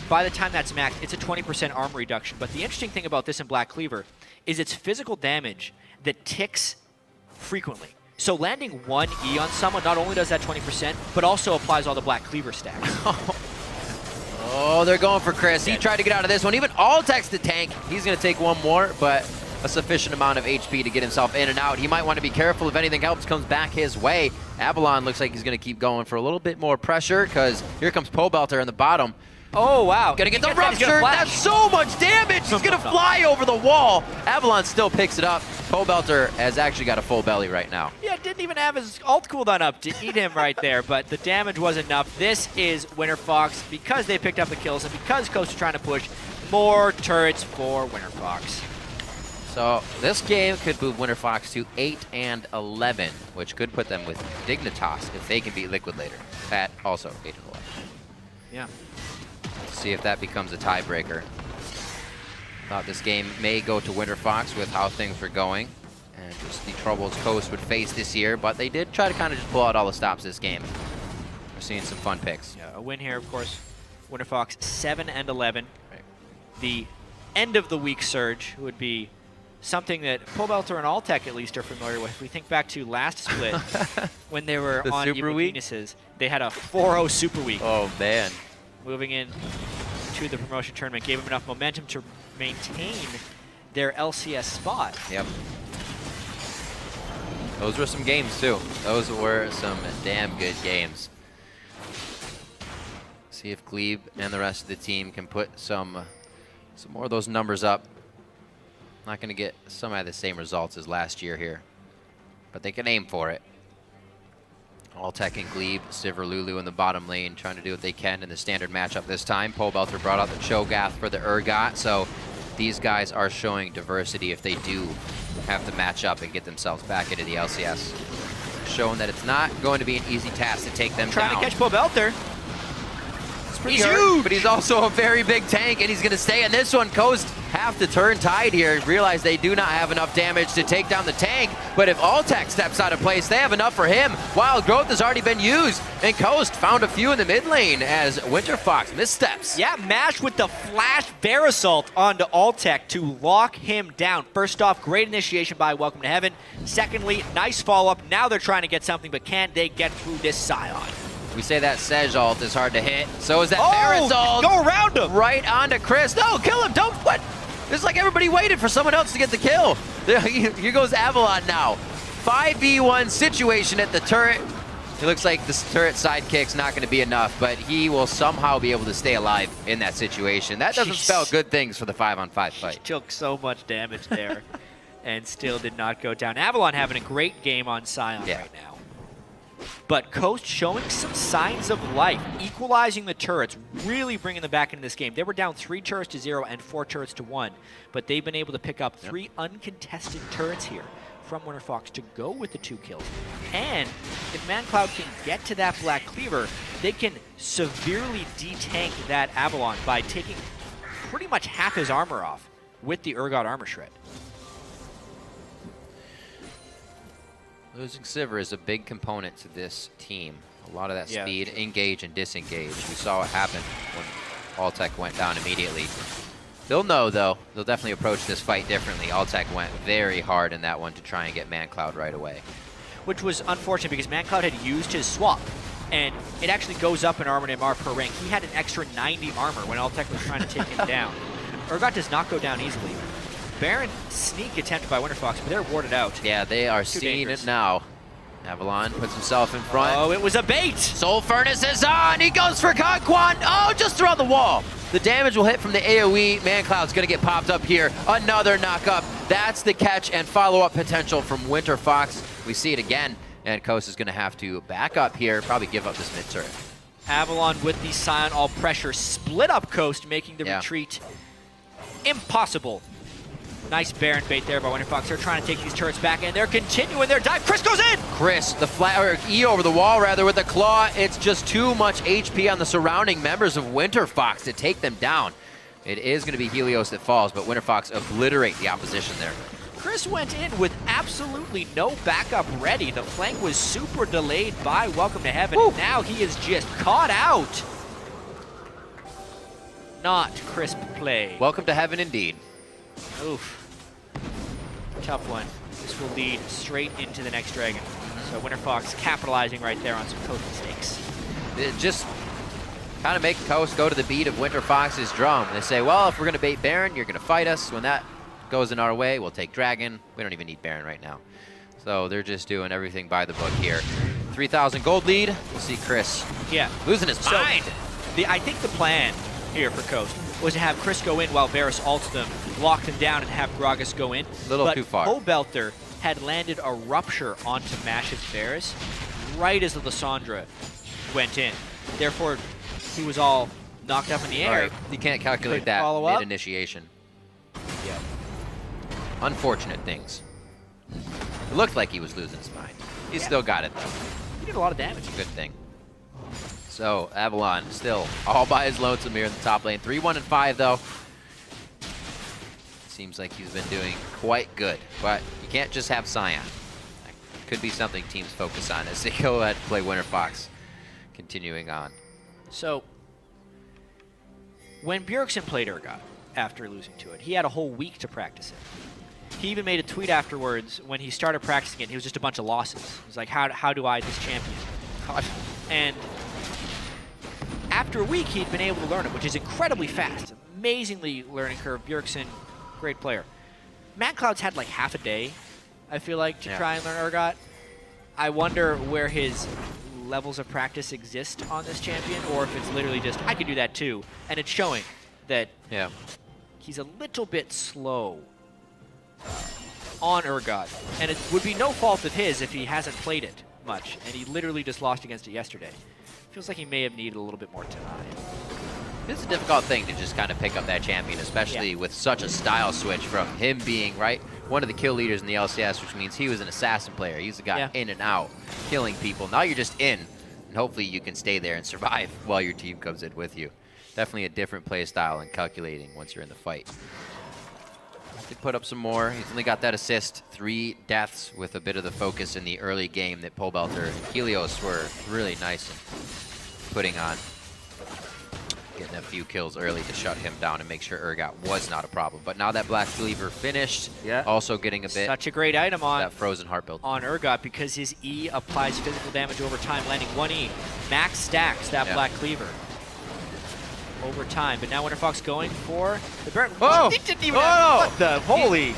by the time that's maxed, it's a 20% armor reduction. But the interesting thing about this in Black Cleaver is its physical damage that ticks frequently. So landing 1 E on someone not only does that 20%, but also applies all the Black Cleaver stacks. Oh, they're going for Chris. He tried to get out of this one. Even Altec's the tank. He's going to take one more, but a sufficient amount of HP to get himself in and out. He might want to be careful if anything else comes back his way. Avalon looks like he's going to keep going for a little bit more pressure because here comes Pobelter in the bottom. Oh, wow. Gonna get the rupture. That's so much damage. He's gonna fly over the wall. Avalon still picks it up. Pobelter has actually got a full belly right now. Yeah, didn't even have his ult cooldown up to eat him right there, but the damage was enough. This is Winterfox because they picked up the kills and because Coast is trying to push more turrets for Winterfox. So this game could move Winterfox to 8-11, which could put them with Dignitas if they can beat Liquid later. At also 8-11. Yeah. See if that becomes a tiebreaker. Thought this game may go to Winterfox with how things were going and just the troubles Coast would face this year, but they did try to kind of just pull out all the stops this game. We're seeing some fun picks. Yeah, a win here, of course. Winterfox 7-11. Right. The end of the week surge would be something that Pobelter and Altec at least are familiar with. We think back to last split when they were The on Super Week? Penises. They had a 4-0 Super Week. Oh, man. Moving in to the promotion tournament gave them enough momentum to maintain their LCS spot. Yep. Those were some games, too. Those were some damn good games. See if Glebe and the rest of the team can put some more of those numbers up. Not going to get some of the same results as last year here, but they can aim for it. Altec and Glebe, Sivir Lulu in the bottom lane trying to do what they can in the standard matchup this time. Pobelter brought out the Cho'Gath for the Urgot, so these guys are showing diversity if they do have to match up and get themselves back into the LCS. Showing that it's not going to be an easy task to take them down. Trying to catch Pobelter. He's huge, but he's also a very big tank, and he's going to stay in this one. Coast have to turn tide here and realize they do not have enough damage to take down the tank. But if Altec steps out of place, they have enough for him. Wild Growth has already been used, and Coast found a few in the mid lane as Winterfox missteps. Yeah, Mash with the flash bear assault onto Altec to lock him down. First off, great initiation by Welcome to Heaven. Secondly, nice follow-up. Now they're trying to get something, but can they get through this Scion? We say that Sej ult is hard to hit. So is that Varus ult. Go around him. Right onto Chris. No, kill him. Don't. What? It's like everybody waited for someone else to get the kill. Here goes Avalon now. 5v1 situation at the turret. It looks like this turret sidekick's not going to be enough, but he will somehow be able to stay alive in that situation. That doesn't spell good things for the 5-on-5 fight. He took so much damage there and still did not go down. Avalon having a great game on Scion right now. But Coast showing some signs of life, equalizing the turrets, really bringing them back into this game. They were down 3 turrets to 0 and 4 turrets to 1, but they've been able to pick up 3 uncontested turrets here from Winterfox to go with the 2 kills. And if ManCloud can get to that Black Cleaver, they can severely detank that Avalon by taking pretty much half his armor off with the Urgot Armor Shred. Losing Sivir is a big component to this team. A lot of that speed, engage and disengage. We saw what happened when Altec went down immediately. They'll know, though. They'll definitely approach this fight differently. Altec went very hard in that one to try and get ManCloud right away. Which was unfortunate because ManCloud had used his swap, and it actually goes up in armor and MR per rank. He had an extra 90 armor when Altec was trying to take him down. Urgot does not go down easily. Baron sneak attempt by Winterfox, but they're warded out. Yeah, they are seeing it now. Avalon puts himself in front. Oh, it was a bait! Soul Furnace is on! He goes for Conquan! Oh, just around the wall! The damage will hit from the AoE. ManCloud's gonna get popped up here. Another knock-up. That's the catch and follow-up potential from Winterfox. We see it again, and Coast is gonna have to back up here, probably give up this mid-turret. Avalon with the Scion all pressure, split up Coast, making the retreat impossible. Nice Baron bait there by Winterfox. They're trying to take these turrets back, and they're continuing their dive. Chris goes in! Chris, the E over the wall rather with the claw. It's just too much HP on the surrounding members of Winterfox to take them down. It is going to be Helios that falls, but Winterfox obliterate the opposition there. Chris went in with absolutely no backup ready. The flank was super delayed by Welcome to Heaven. And now he is just caught out. Not crisp play. Welcome to Heaven indeed. Oof. Tough one. This will lead straight into the next dragon. So Winterfox capitalizing right there on some code mistakes. It just kind of make Coast go to the beat of Winterfox's drum. They say, well, if we're going to bait Baron, you're going to fight us. When that goes in our way, we'll take Dragon. We don't even need Baron right now. So they're just doing everything by the book here. 3,000 gold lead. We'll see Chris losing his mind. I think the plan here for Coast was to have Chris go in while Varus ults them, lock them down, and have Gragas go in. A little too far. Pobelter had landed a rupture onto Mash's Varus right as the Lissandra went in. Therefore, he was all knocked up in the air. Right. You can't calculate that mid-initiation. Yeah. Unfortunate things. It looked like he was losing his mind. He still got it, though. He did a lot of damage. Good thing. So, Avalon still all by his lonesome here in the top lane. 3-1-5, though. Seems like he's been doing quite good, but you can't just have Scion. That could be something teams focus on as they go ahead and play Winterfox. Continuing on. So, when Bjergsen played Urgot after losing to it, he had a whole week to practice it. He even made a tweet afterwards when he started practicing it. He was just a bunch of losses. He was like, how do I this champion? And after a week, he'd been able to learn it, which is incredibly fast. Amazingly learning curve. Bjergsen, great player. MadCloud's had like half a day, I feel like, to try and learn Urgot. I wonder where his levels of practice exist on this champion, or if it's literally just, I can do that too. And it's showing that he's a little bit slow on Urgot. And it would be no fault of his if he hasn't played it much, and he literally just lost against it yesterday. Feels like he may have needed a little bit more time. It's a difficult thing to just kind of pick up that champion, especially with such a style switch from him being, one of the kill leaders in the LCS, which means he was an assassin player. He's a guy in and out, killing people. Now you're just in, and hopefully you can stay there and survive while your team comes in with you. Definitely a different play style and calculating once you're in the fight. He put up some more. He's only got that assist. 3 deaths with a bit of the focus in the early game that Pobelter and Helios were really nice in putting on. Getting a few kills early to shut him down and make sure Urgot was not a problem. But now that Black Cleaver finished, also getting a bit. Such a great item on that frozen heart build. On Urgot, because his E applies physical damage over time, landing 1 E. Max stacks that Black Cleaver over time. But now Winterfox going for the Baron. Oh! He didn't even what the holy.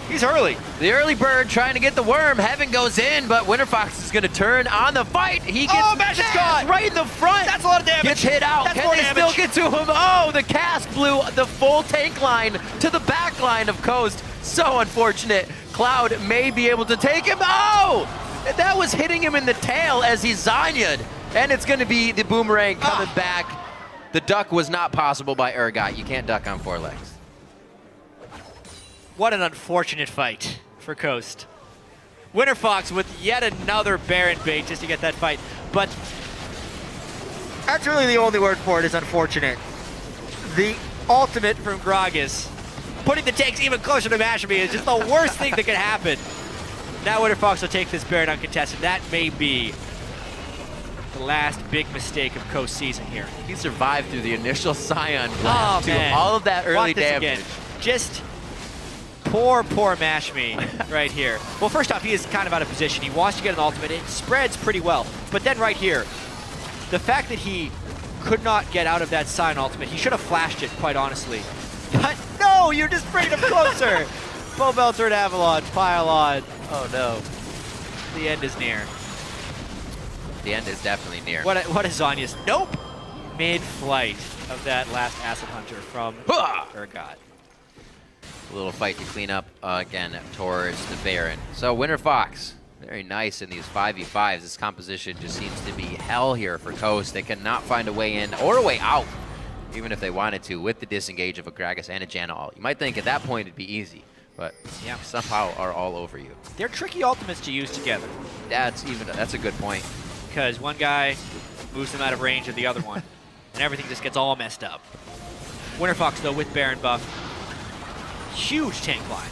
He's early. The early bird trying to get the worm. Heaven goes in, but Winterfox is going to turn on the fight. He gets caught right in the front. That's a lot of damage. Gets hit out. That's Can they still get to him? Oh, the cast blew the full tank line to the back line of Coast. So unfortunate. Cloud may be able to take him. Oh! That was hitting him in the tail as he Zanya'd. And it's going to be the boomerang coming back. The duck was not possible by Urgot. You can't duck on 4 legs. What an unfortunate fight for Coast. Winterfox with yet another Baron bait just to get that fight. But that's really the only word for it, is unfortunate. The ultimate from Gragas, putting the tanks even closer to Mashmi, is just the worst thing that could happen. Now Winterfox will take this Baron uncontested. That may be the last big mistake of Coast season here. He survived through the initial Scion blast all of that early damage. Again. Just poor Mashmi right here. Well, first off, he is kind of out of position. He wants to get an ultimate. It spreads pretty well. But then right here, the fact that he could not get out of that Scion ultimate, he should have flashed it, quite honestly. But no, you're just bringing him closer. Pobelter and Avalon pile on. Oh no. The end is near. The end is definitely near. What a Zanya'd. Nope. Mid-flight of that last Acid Hunter from Urgot. A little fight to clean up again towards the Baron. So Winterfox, very nice in these 5v5s. This composition just seems to be hell here for Coast. They cannot find a way in or a way out. even if they wanted to, with the disengage of a Gragas and a Janna ult. You might think at that point it'd be easy, but somehow are all over you. They're tricky ultimates to use together. That's a good point. Because one guy moves them out of range of the other one, and everything just gets all messed up. Winterfox, though, with Baron buff. Huge tank line.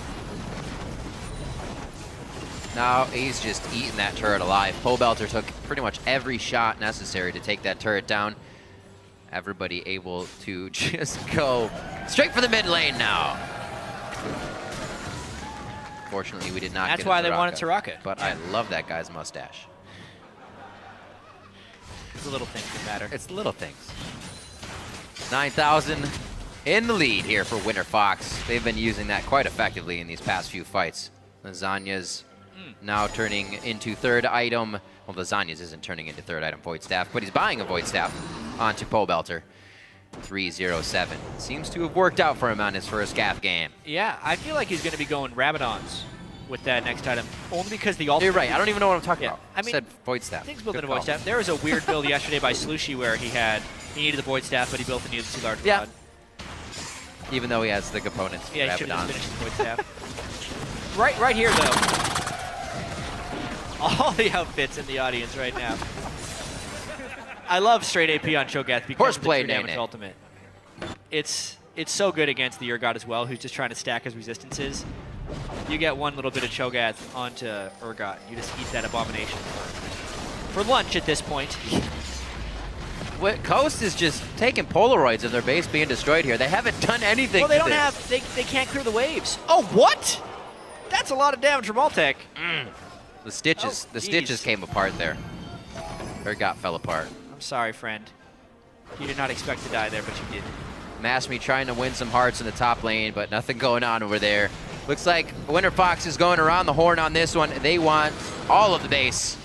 Now he's just eating that turret alive. Pobelter took pretty much every shot necessary to take that turret down. Everybody able to just go straight for the mid lane now. Fortunately, we did not That's get why they wanted Taraka. But I love that guy's mustache. It's the little things that matter. It's the little things. 9,000 in the lead here for Winterfox. They've been using that quite effectively in these past few fights. Lasagna's now turning into third item. Well, Lasagna's isn't turning into third item Void Staff, but he's buying a Void Staff onto Pobelter. 307. Seems to have worked out for him on his first Gaff game. Yeah, I feel like he's going to be going Rabadons with that next item, only because the ult. You're right. I don't even know what I'm talking about. I mean, said Void Staff. Things building Good a Void call. Staff. There was a weird build yesterday by Slushy where he needed the Void Staff, but he built the needed too large. Yeah. Even though he has the components. Yeah, he should have Rabadon. just finished the Void Staff. right here, though. All the outfits in the audience right now. I love straight AP on Cho'Gath because of the true damage ultimate. It's so good against the Urgot as well, who's just trying to stack his resistances. You get one little bit of Cho'Gath onto Urgot, you just eat that abomination for lunch at this point. Coast is just taking Polaroids of their base being destroyed here. They haven't done anything. Well, they to don't this. have. They can't clear the waves. Oh, what? That's a lot of damage from Ultec. The stitches. Oh, the stitches came apart there. Urgot fell apart. I'm sorry, friend. You did not expect to die there, but you did. Masmi trying to win some hearts in the top lane, but nothing going on over there. Looks like Winterfox is going around the horn on this one. They want all of the base.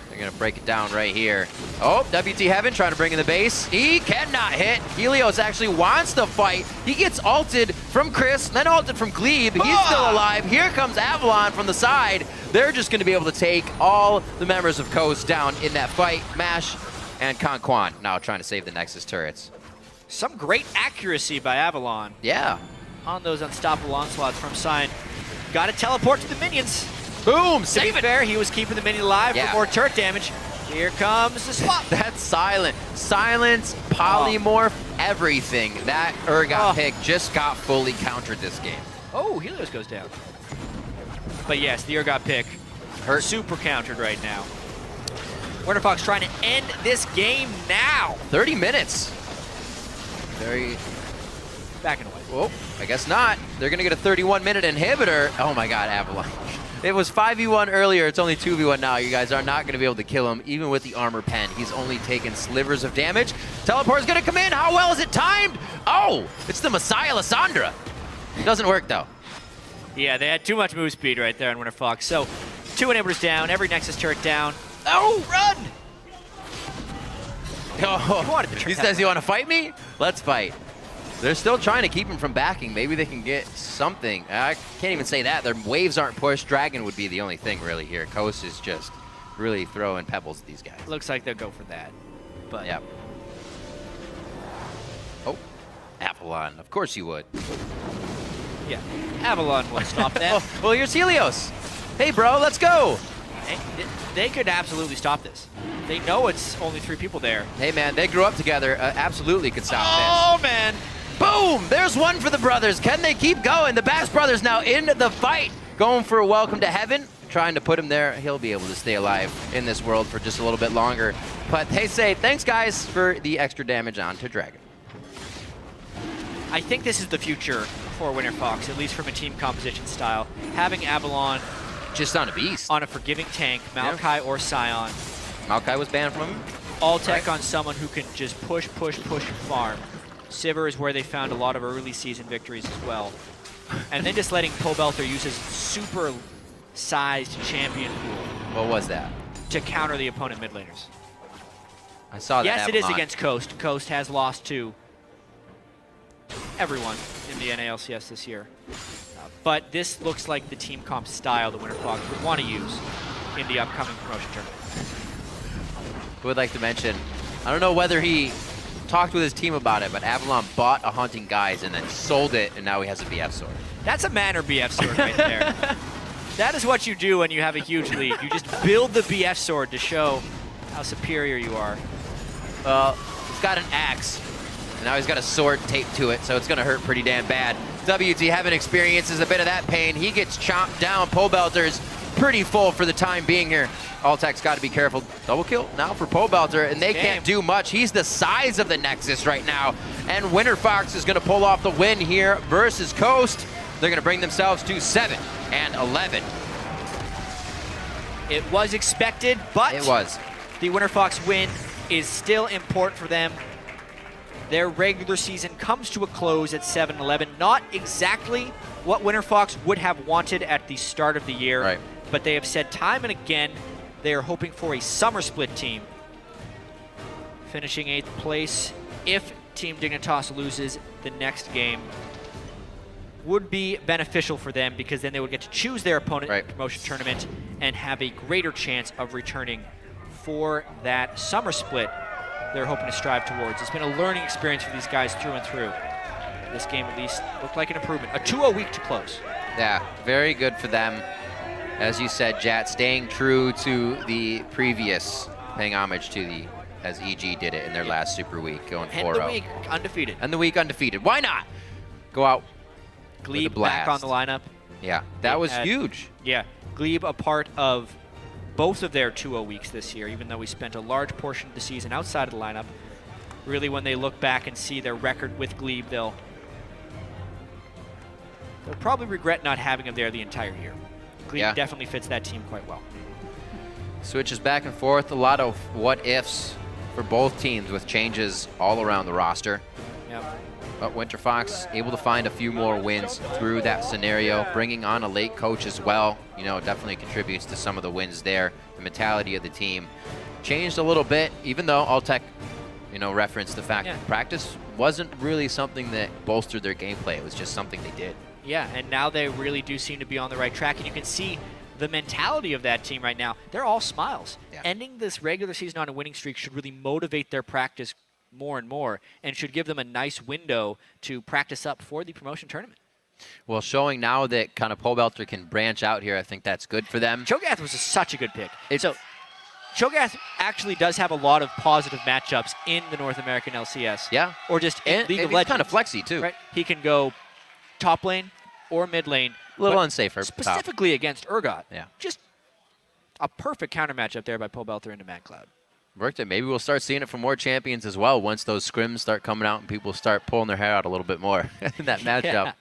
They're going to break it down right here. Oh, WT Heaven trying to bring in the base. He cannot hit. Helios actually wants to fight. He gets ulted from Chris, then ulted from Glebe. He's still alive. Here comes Avalon from the side. They're just going to be able to take all the members of Coast down in that fight. Mash and Conquan now trying to save the Nexus turrets. Some great accuracy by Avalon. Yeah. On those unstoppable onslaughts from Sign. Got to teleport to the minions. Boom, To save be it. fair, he was keeping the minion alive for more turret damage. Here comes the swap. That's silent. Silence, polymorph, everything. That Urgot pick just got fully countered this game. Oh, Helios goes down. But yes, the Urgot pick Hurt. super countered right now. Winterfox trying to end this game now. 30 minutes. Very. Backing away. Oh, I guess not. They're going to get a 31-minute inhibitor. Oh my god, Avalon. It was 5v1 earlier. It's only 2v1 now. You guys are not going to be able to kill him, even with the armor pen. He's only taken slivers of damage. Teleport's going to come in. How well is it timed? Oh, it's the Messiah Lissandra. Doesn't work, though. Yeah, they had too much move speed right there on Winterfox. So, 2 inhibitors down, every Nexus turret down. Oh, run! Oh, he says, you want to fight me? Let's fight. They're still trying to keep him from backing. Maybe they can get something. I can't even say that. Their waves aren't pushed. Dragon would be the only thing really here. Coast is just really throwing pebbles at these guys. Looks like they'll go for that. But Yep. Oh, Avalon. Of course you would. yeah, Avalon will stop that. Oh, well, here's Helios. Hey, bro, let's go. They could absolutely stop this. They know it's only 3 people there. Hey, man, they grew up together. Absolutely could stop Oh, man. Boom! There's one for the brothers. Can they keep going? The Bass brothers now into the fight. Going for a welcome to heaven. Trying to put him there. He'll be able to stay alive in this world for just a little bit longer. But they say, thanks, guys, for the extra damage onto Dragon. I think this is the future for Winterfox, at least from a team composition style. Having Avalon Just on a beast. on a forgiving tank, Maokai or Scion. Maokai was banned from him. All-tech on someone who can just push, and farm. Sivir is where they found a lot of early season victories as well. And then just letting Pobelter use his super-sized champion pool What was that? to counter the opponent mid laners. I saw that. Yes, it is Avalon. against Coast. Coast has lost to everyone in the NALCS this year. But this looks like the team comp style that Winterfox would want to use in the upcoming promotion tournament. Would like to mention, I don't know whether he talked with his team about it, but Avalon bought a Hunting Guise and then sold it, and now he has a BF sword. That's a manor BF sword right there. That is what you do when you have a huge lead. You just build the BF sword to show how superior you are. Well, he's got an axe, and now he's got a sword taped to it, so it's going to hurt pretty damn bad. WT Heaven experiences a bit of that pain. He gets chomped down. Pole Belter's pretty full for the time being here. Altec's got to be careful. Double kill now for Pole Belter, and they can't do much. He's the size of the Nexus right now, and Winterfox is going to pull off the win here versus Coast. They're going to bring themselves to 7 and 11. It was expected, but it was. The Winterfox win is still important for them. Their regular season comes to a close at 7-11. Not exactly what Winterfox would have wanted at the start of the year, right, but they have said time and again they are hoping for a summer split team. Finishing 8th place, if Team Dignitas loses the next game, would be beneficial for them because then they would get to choose their opponent in the promotion tournament and have a greater chance of returning for that summer split they're hoping to strive towards. It's been a learning experience for these guys through and through. This game at least looked like an improvement. A 2-0 week to close. Yeah, very good for them. As you said, Jat, staying true to the previous, paying homage to the, as EG did it in their last Super Week, going 4-0. And the week undefeated. And the week undefeated. Why not? Go out Glebe back on the lineup. Yeah, that was huge. Yeah, Glebe a part of both of their 2-0 weeks this year, even though we spent a large portion of the season outside of the lineup. Really, when they look back and see their record with Glebe, they'll probably regret not having him there the entire year. Glebe definitely fits that team quite well. Switches back and forth, a lot of what-ifs for both teams with changes all around the roster. Yep. But Winterfox able to find a few more wins through that scenario, bringing on a late coach as well. You know, definitely contributes to some of the wins there. The mentality of the team changed a little bit, even though Altec, you know, referenced the fact that practice wasn't really something that bolstered their gameplay. It was just something they did. Yeah, and now they really do seem to be on the right track, and you can see the mentality of that team right now. They're all smiles. Yeah. Ending this regular season on a winning streak should really motivate their practice more and more, and should give them a nice window to practice up for the promotion tournament. Well, showing now that kind of Pole Belter can branch out here, I think that's good for them. Cho'Gath was such a good pick. So Cho'Gath actually does have a lot of positive matchups in the North American LCS. Yeah. Or just in League of Legends. Kind of flexy, too. Right? He can go top lane or mid lane. A little unsafer. Specifically against Urgot. Yeah. Just a perfect counter matchup there by Pole Belter into Mad Cloud. Worked it. Maybe we'll start seeing it from more champions as well once those scrims start coming out and people start pulling their hair out a little bit more in that matchup. Yeah.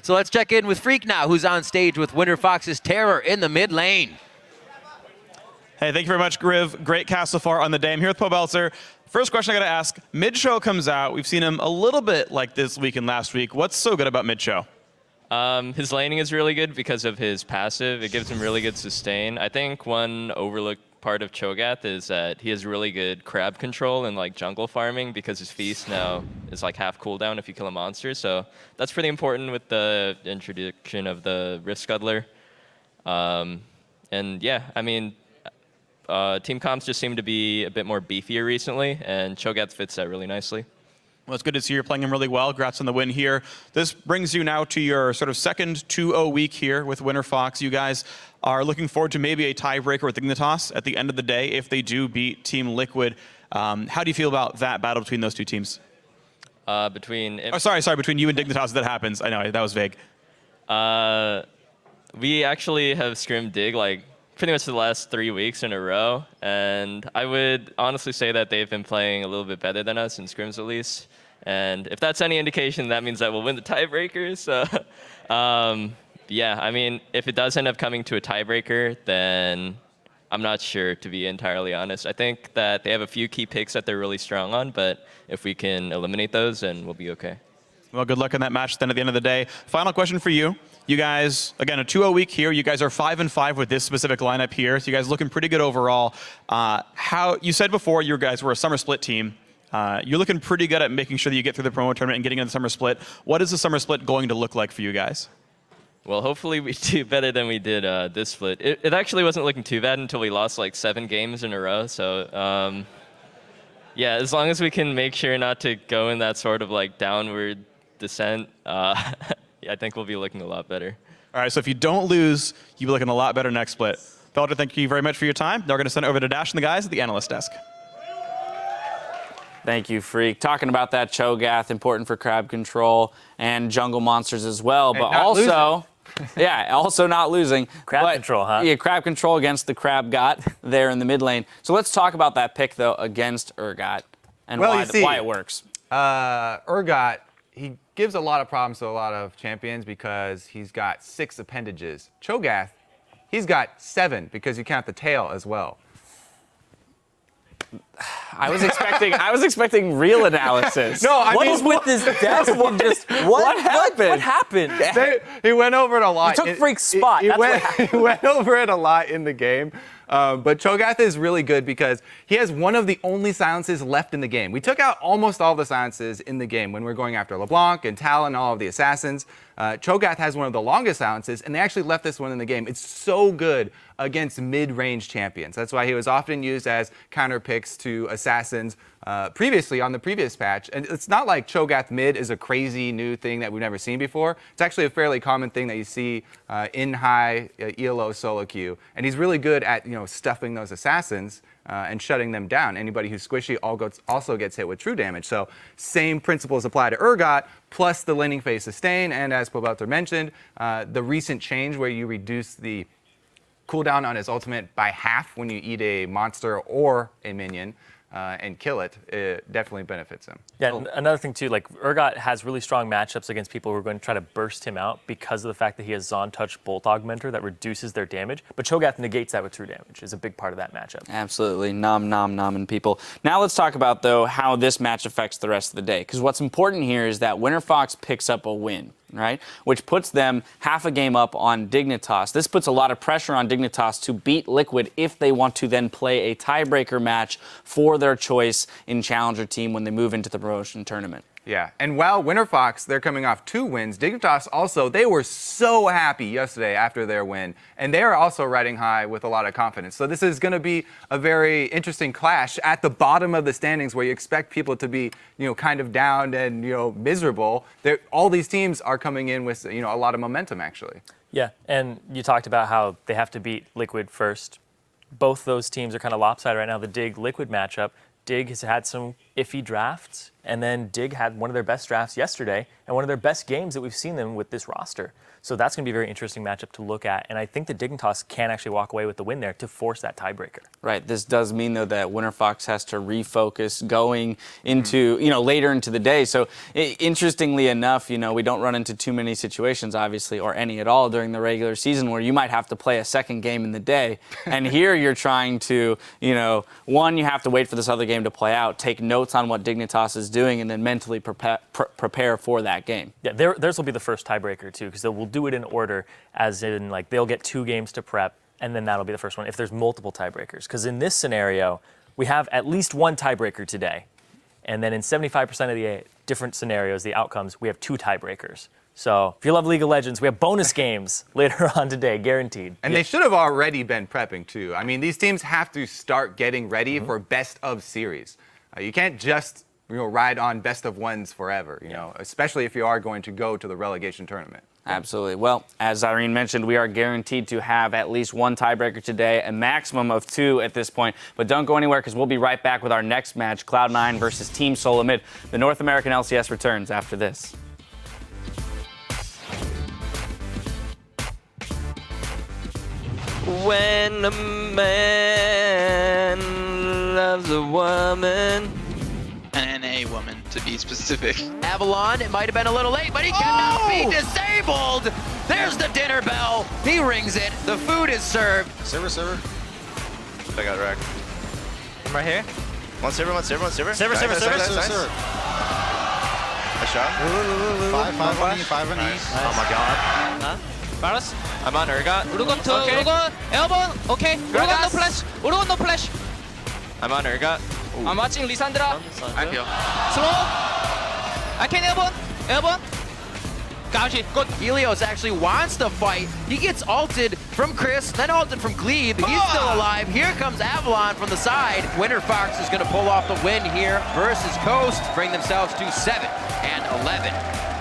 So let's check in with Freak now, who's on stage with Winterfox's Terror in the mid lane. Hey, thank you very much, Griv. Great cast so far on the day. I'm here with Pole Belter. First question I got to ask, mid-show comes out. We've seen him a little bit like this week and last week. What's so good about mid-show? His laning is really good because of his passive. It gives him really good sustain. I think one overlooked part of Cho'Gath is that he has really good crab control and like jungle farming because his feast now is like half cooldown if you kill a monster. So that's pretty important with the introduction of the Rift Scuttler. And yeah, I mean, team comps just seem to be a bit more beefier recently, and Cho'Gath fits that really nicely. Well, it's good to see you're playing him really well. Congrats on the win here. This brings you now to your sort of second 2-0 week here with Winterfox. You guys are looking forward to maybe a tiebreaker with Dignitas at the end of the day if they do beat Team Liquid. How do you feel about that battle between those two teams? Between you and Dignitas if that happens. I know, that was vague. We actually have scrimmed Dig like pretty much the last 3 weeks in a row, and I would honestly say that they've been playing a little bit better than us in scrims at least. And if that's any indication, that means that we'll win the tiebreaker. So, yeah, I mean, if it does end up coming to a tiebreaker, then I'm not sure, to be entirely honest. I think that they have a few key picks that they're really strong on, but if we can eliminate those, then we'll be okay. Well, good luck in that match then at the end of the day. Final question for you. You guys, again, a 2-0 week here. You guys are 5-5 with this specific lineup here. So you guys looking pretty good overall. How you said before you guys were a summer split team. You're looking pretty good at making sure that you get through the promo tournament and getting into the summer split. What is the summer split going to look like for you guys? Well, hopefully we do better than we did this split. It actually wasn't looking too bad until we lost like 7 games in a row. So yeah, as long as we can make sure not to go in that sort of like downward descent, yeah, I think we'll be looking a lot better. All right, so if you don't lose, you'll be looking a lot better next split. Felder, thank you very much for your time. Now we're going to send it over to Dash and the guys at the analyst desk. Thank you, Freak. Talking about that Cho'Gath, important for crab control and jungle monsters as well, but also, yeah, also not losing. Crab control, huh? Yeah, crab control against the crab got there in the mid lane. So let's talk about that pick, though, against Urgot and why it works. Urgot, he gives a lot of problems to a lot of champions because he's got 6 appendages. Cho'Gath, he's got 7 because you count the tail as well. I was expecting real analysis. No, I What mean, is with this desk? What happened? What happened? He went over it a lot. You took Freak's spot. He went over it a lot in the game. But Cho'Gath is really good because he has one of the only silences left in the game. We took out almost all the silences in the game when we're going after LeBlanc and Talon, all of the assassins. Cho'Gath has one of the longest silences, and they actually left this one in the game. It's so good against mid-range champions. That's why he was often used as counter picks to assassins previously on the previous patch. And it's not like Cho'Gath mid is a crazy new thing that we've never seen before. It's actually a fairly common thing that you see in high ELO solo queue. And he's really good at stuffing those assassins and shutting them down. Anybody who's squishy also gets hit with true damage. So same principles apply to Urgot, plus the laning phase sustain, and as Pobelter mentioned, the recent change where you reduce the cooldown on his ultimate by half when you eat a monster or a minion and kill it, it definitely benefits him. Yeah, another thing too, like Urgot has really strong matchups against people who are going to try to burst him out because of the fact that he has Zon Touch Bolt Augmenter that reduces their damage. But Cho'Gath negates that with true damage, is a big part of that matchup. Absolutely, nom people. Now let's talk about, though, how this match affects the rest of the day. Because what's important here is that Winterfox picks up a win, right? Which puts them half a game up on Dignitas. This puts a lot of pressure on Dignitas to beat Liquid if they want to then play a tiebreaker match for their choice in Challenger Team when they move into the promotion tournament. Yeah, and while Winterfox, they're coming off 2 wins, Dignitas also, they were so happy yesterday after their win, and they are also riding high with a lot of confidence. So this is going to be a very interesting clash at the bottom of the standings where you expect people to be, kind of down and, miserable. All these teams are coming in with, a lot of momentum, actually. Yeah, and you talked about how they have to beat Liquid first. Both those teams are kind of lopsided right now. The Dig-Liquid matchup, Dig has had some iffy drafts, and then Dig had one of their best drafts yesterday and one of their best games that we've seen them with this roster. So that's going to be a very interesting matchup to look at, and I think that Dignitas can actually walk away with the win there to force that tiebreaker. Right. This does mean, though, that Winterfox has to refocus going into, later into the day. So interestingly enough, we don't run into too many situations, obviously, or any at all during the regular season where you might have to play a second game in the day. And here you're trying to, one, you have to wait for this other game to play out, take notes on what Dignitas is doing, and then mentally prepare for that game. Yeah, theirs will be the first tiebreaker, too, because we'll do it in order, as in, like, they'll get 2 games to prep, and then that'll be the first one if there's multiple tiebreakers. Because in this scenario, we have at least 1 tiebreaker today. And then in 75% of the different scenarios, the outcomes, we have 2 tiebreakers. So if you love League of Legends, we have bonus games later on today, guaranteed. And they should have already been prepping, too. I mean, these teams have to start getting ready for best of series. You can't just ride on best of ones forever, especially if you are going to go to the relegation tournament. Absolutely. Well, as Irene mentioned, we are guaranteed to have at least 1 tiebreaker today, a maximum of 2 at this point. But don't go anywhere because we'll be right back with our next match, Cloud9 versus Team Solo Mid. The North American LCS returns after this. When a man loves a woman. An NA woman, to be specific. Avalon, it might have been a little late, but he cannot be disabled. There's the dinner bell. He rings it. The food is served. Server. I got wrecked. I'm right here. One server. Server. Nice. A shot. 5 on E, 5 on E. Oh my god. Baros? I'm on Urgot. Okay. Elbow. Okay. Urgot no flash. Urgot no flash. I'm on Urgot. I'm watching Lissandra. I feel. Slow. I can elbow. Good. Helios actually wants to fight. He gets ulted from Chris, then ulted from Glebe. He's still alive. Here comes Avalon from the side. Winterfox is going to pull off the win here versus Coast, bring themselves to 7 and 11.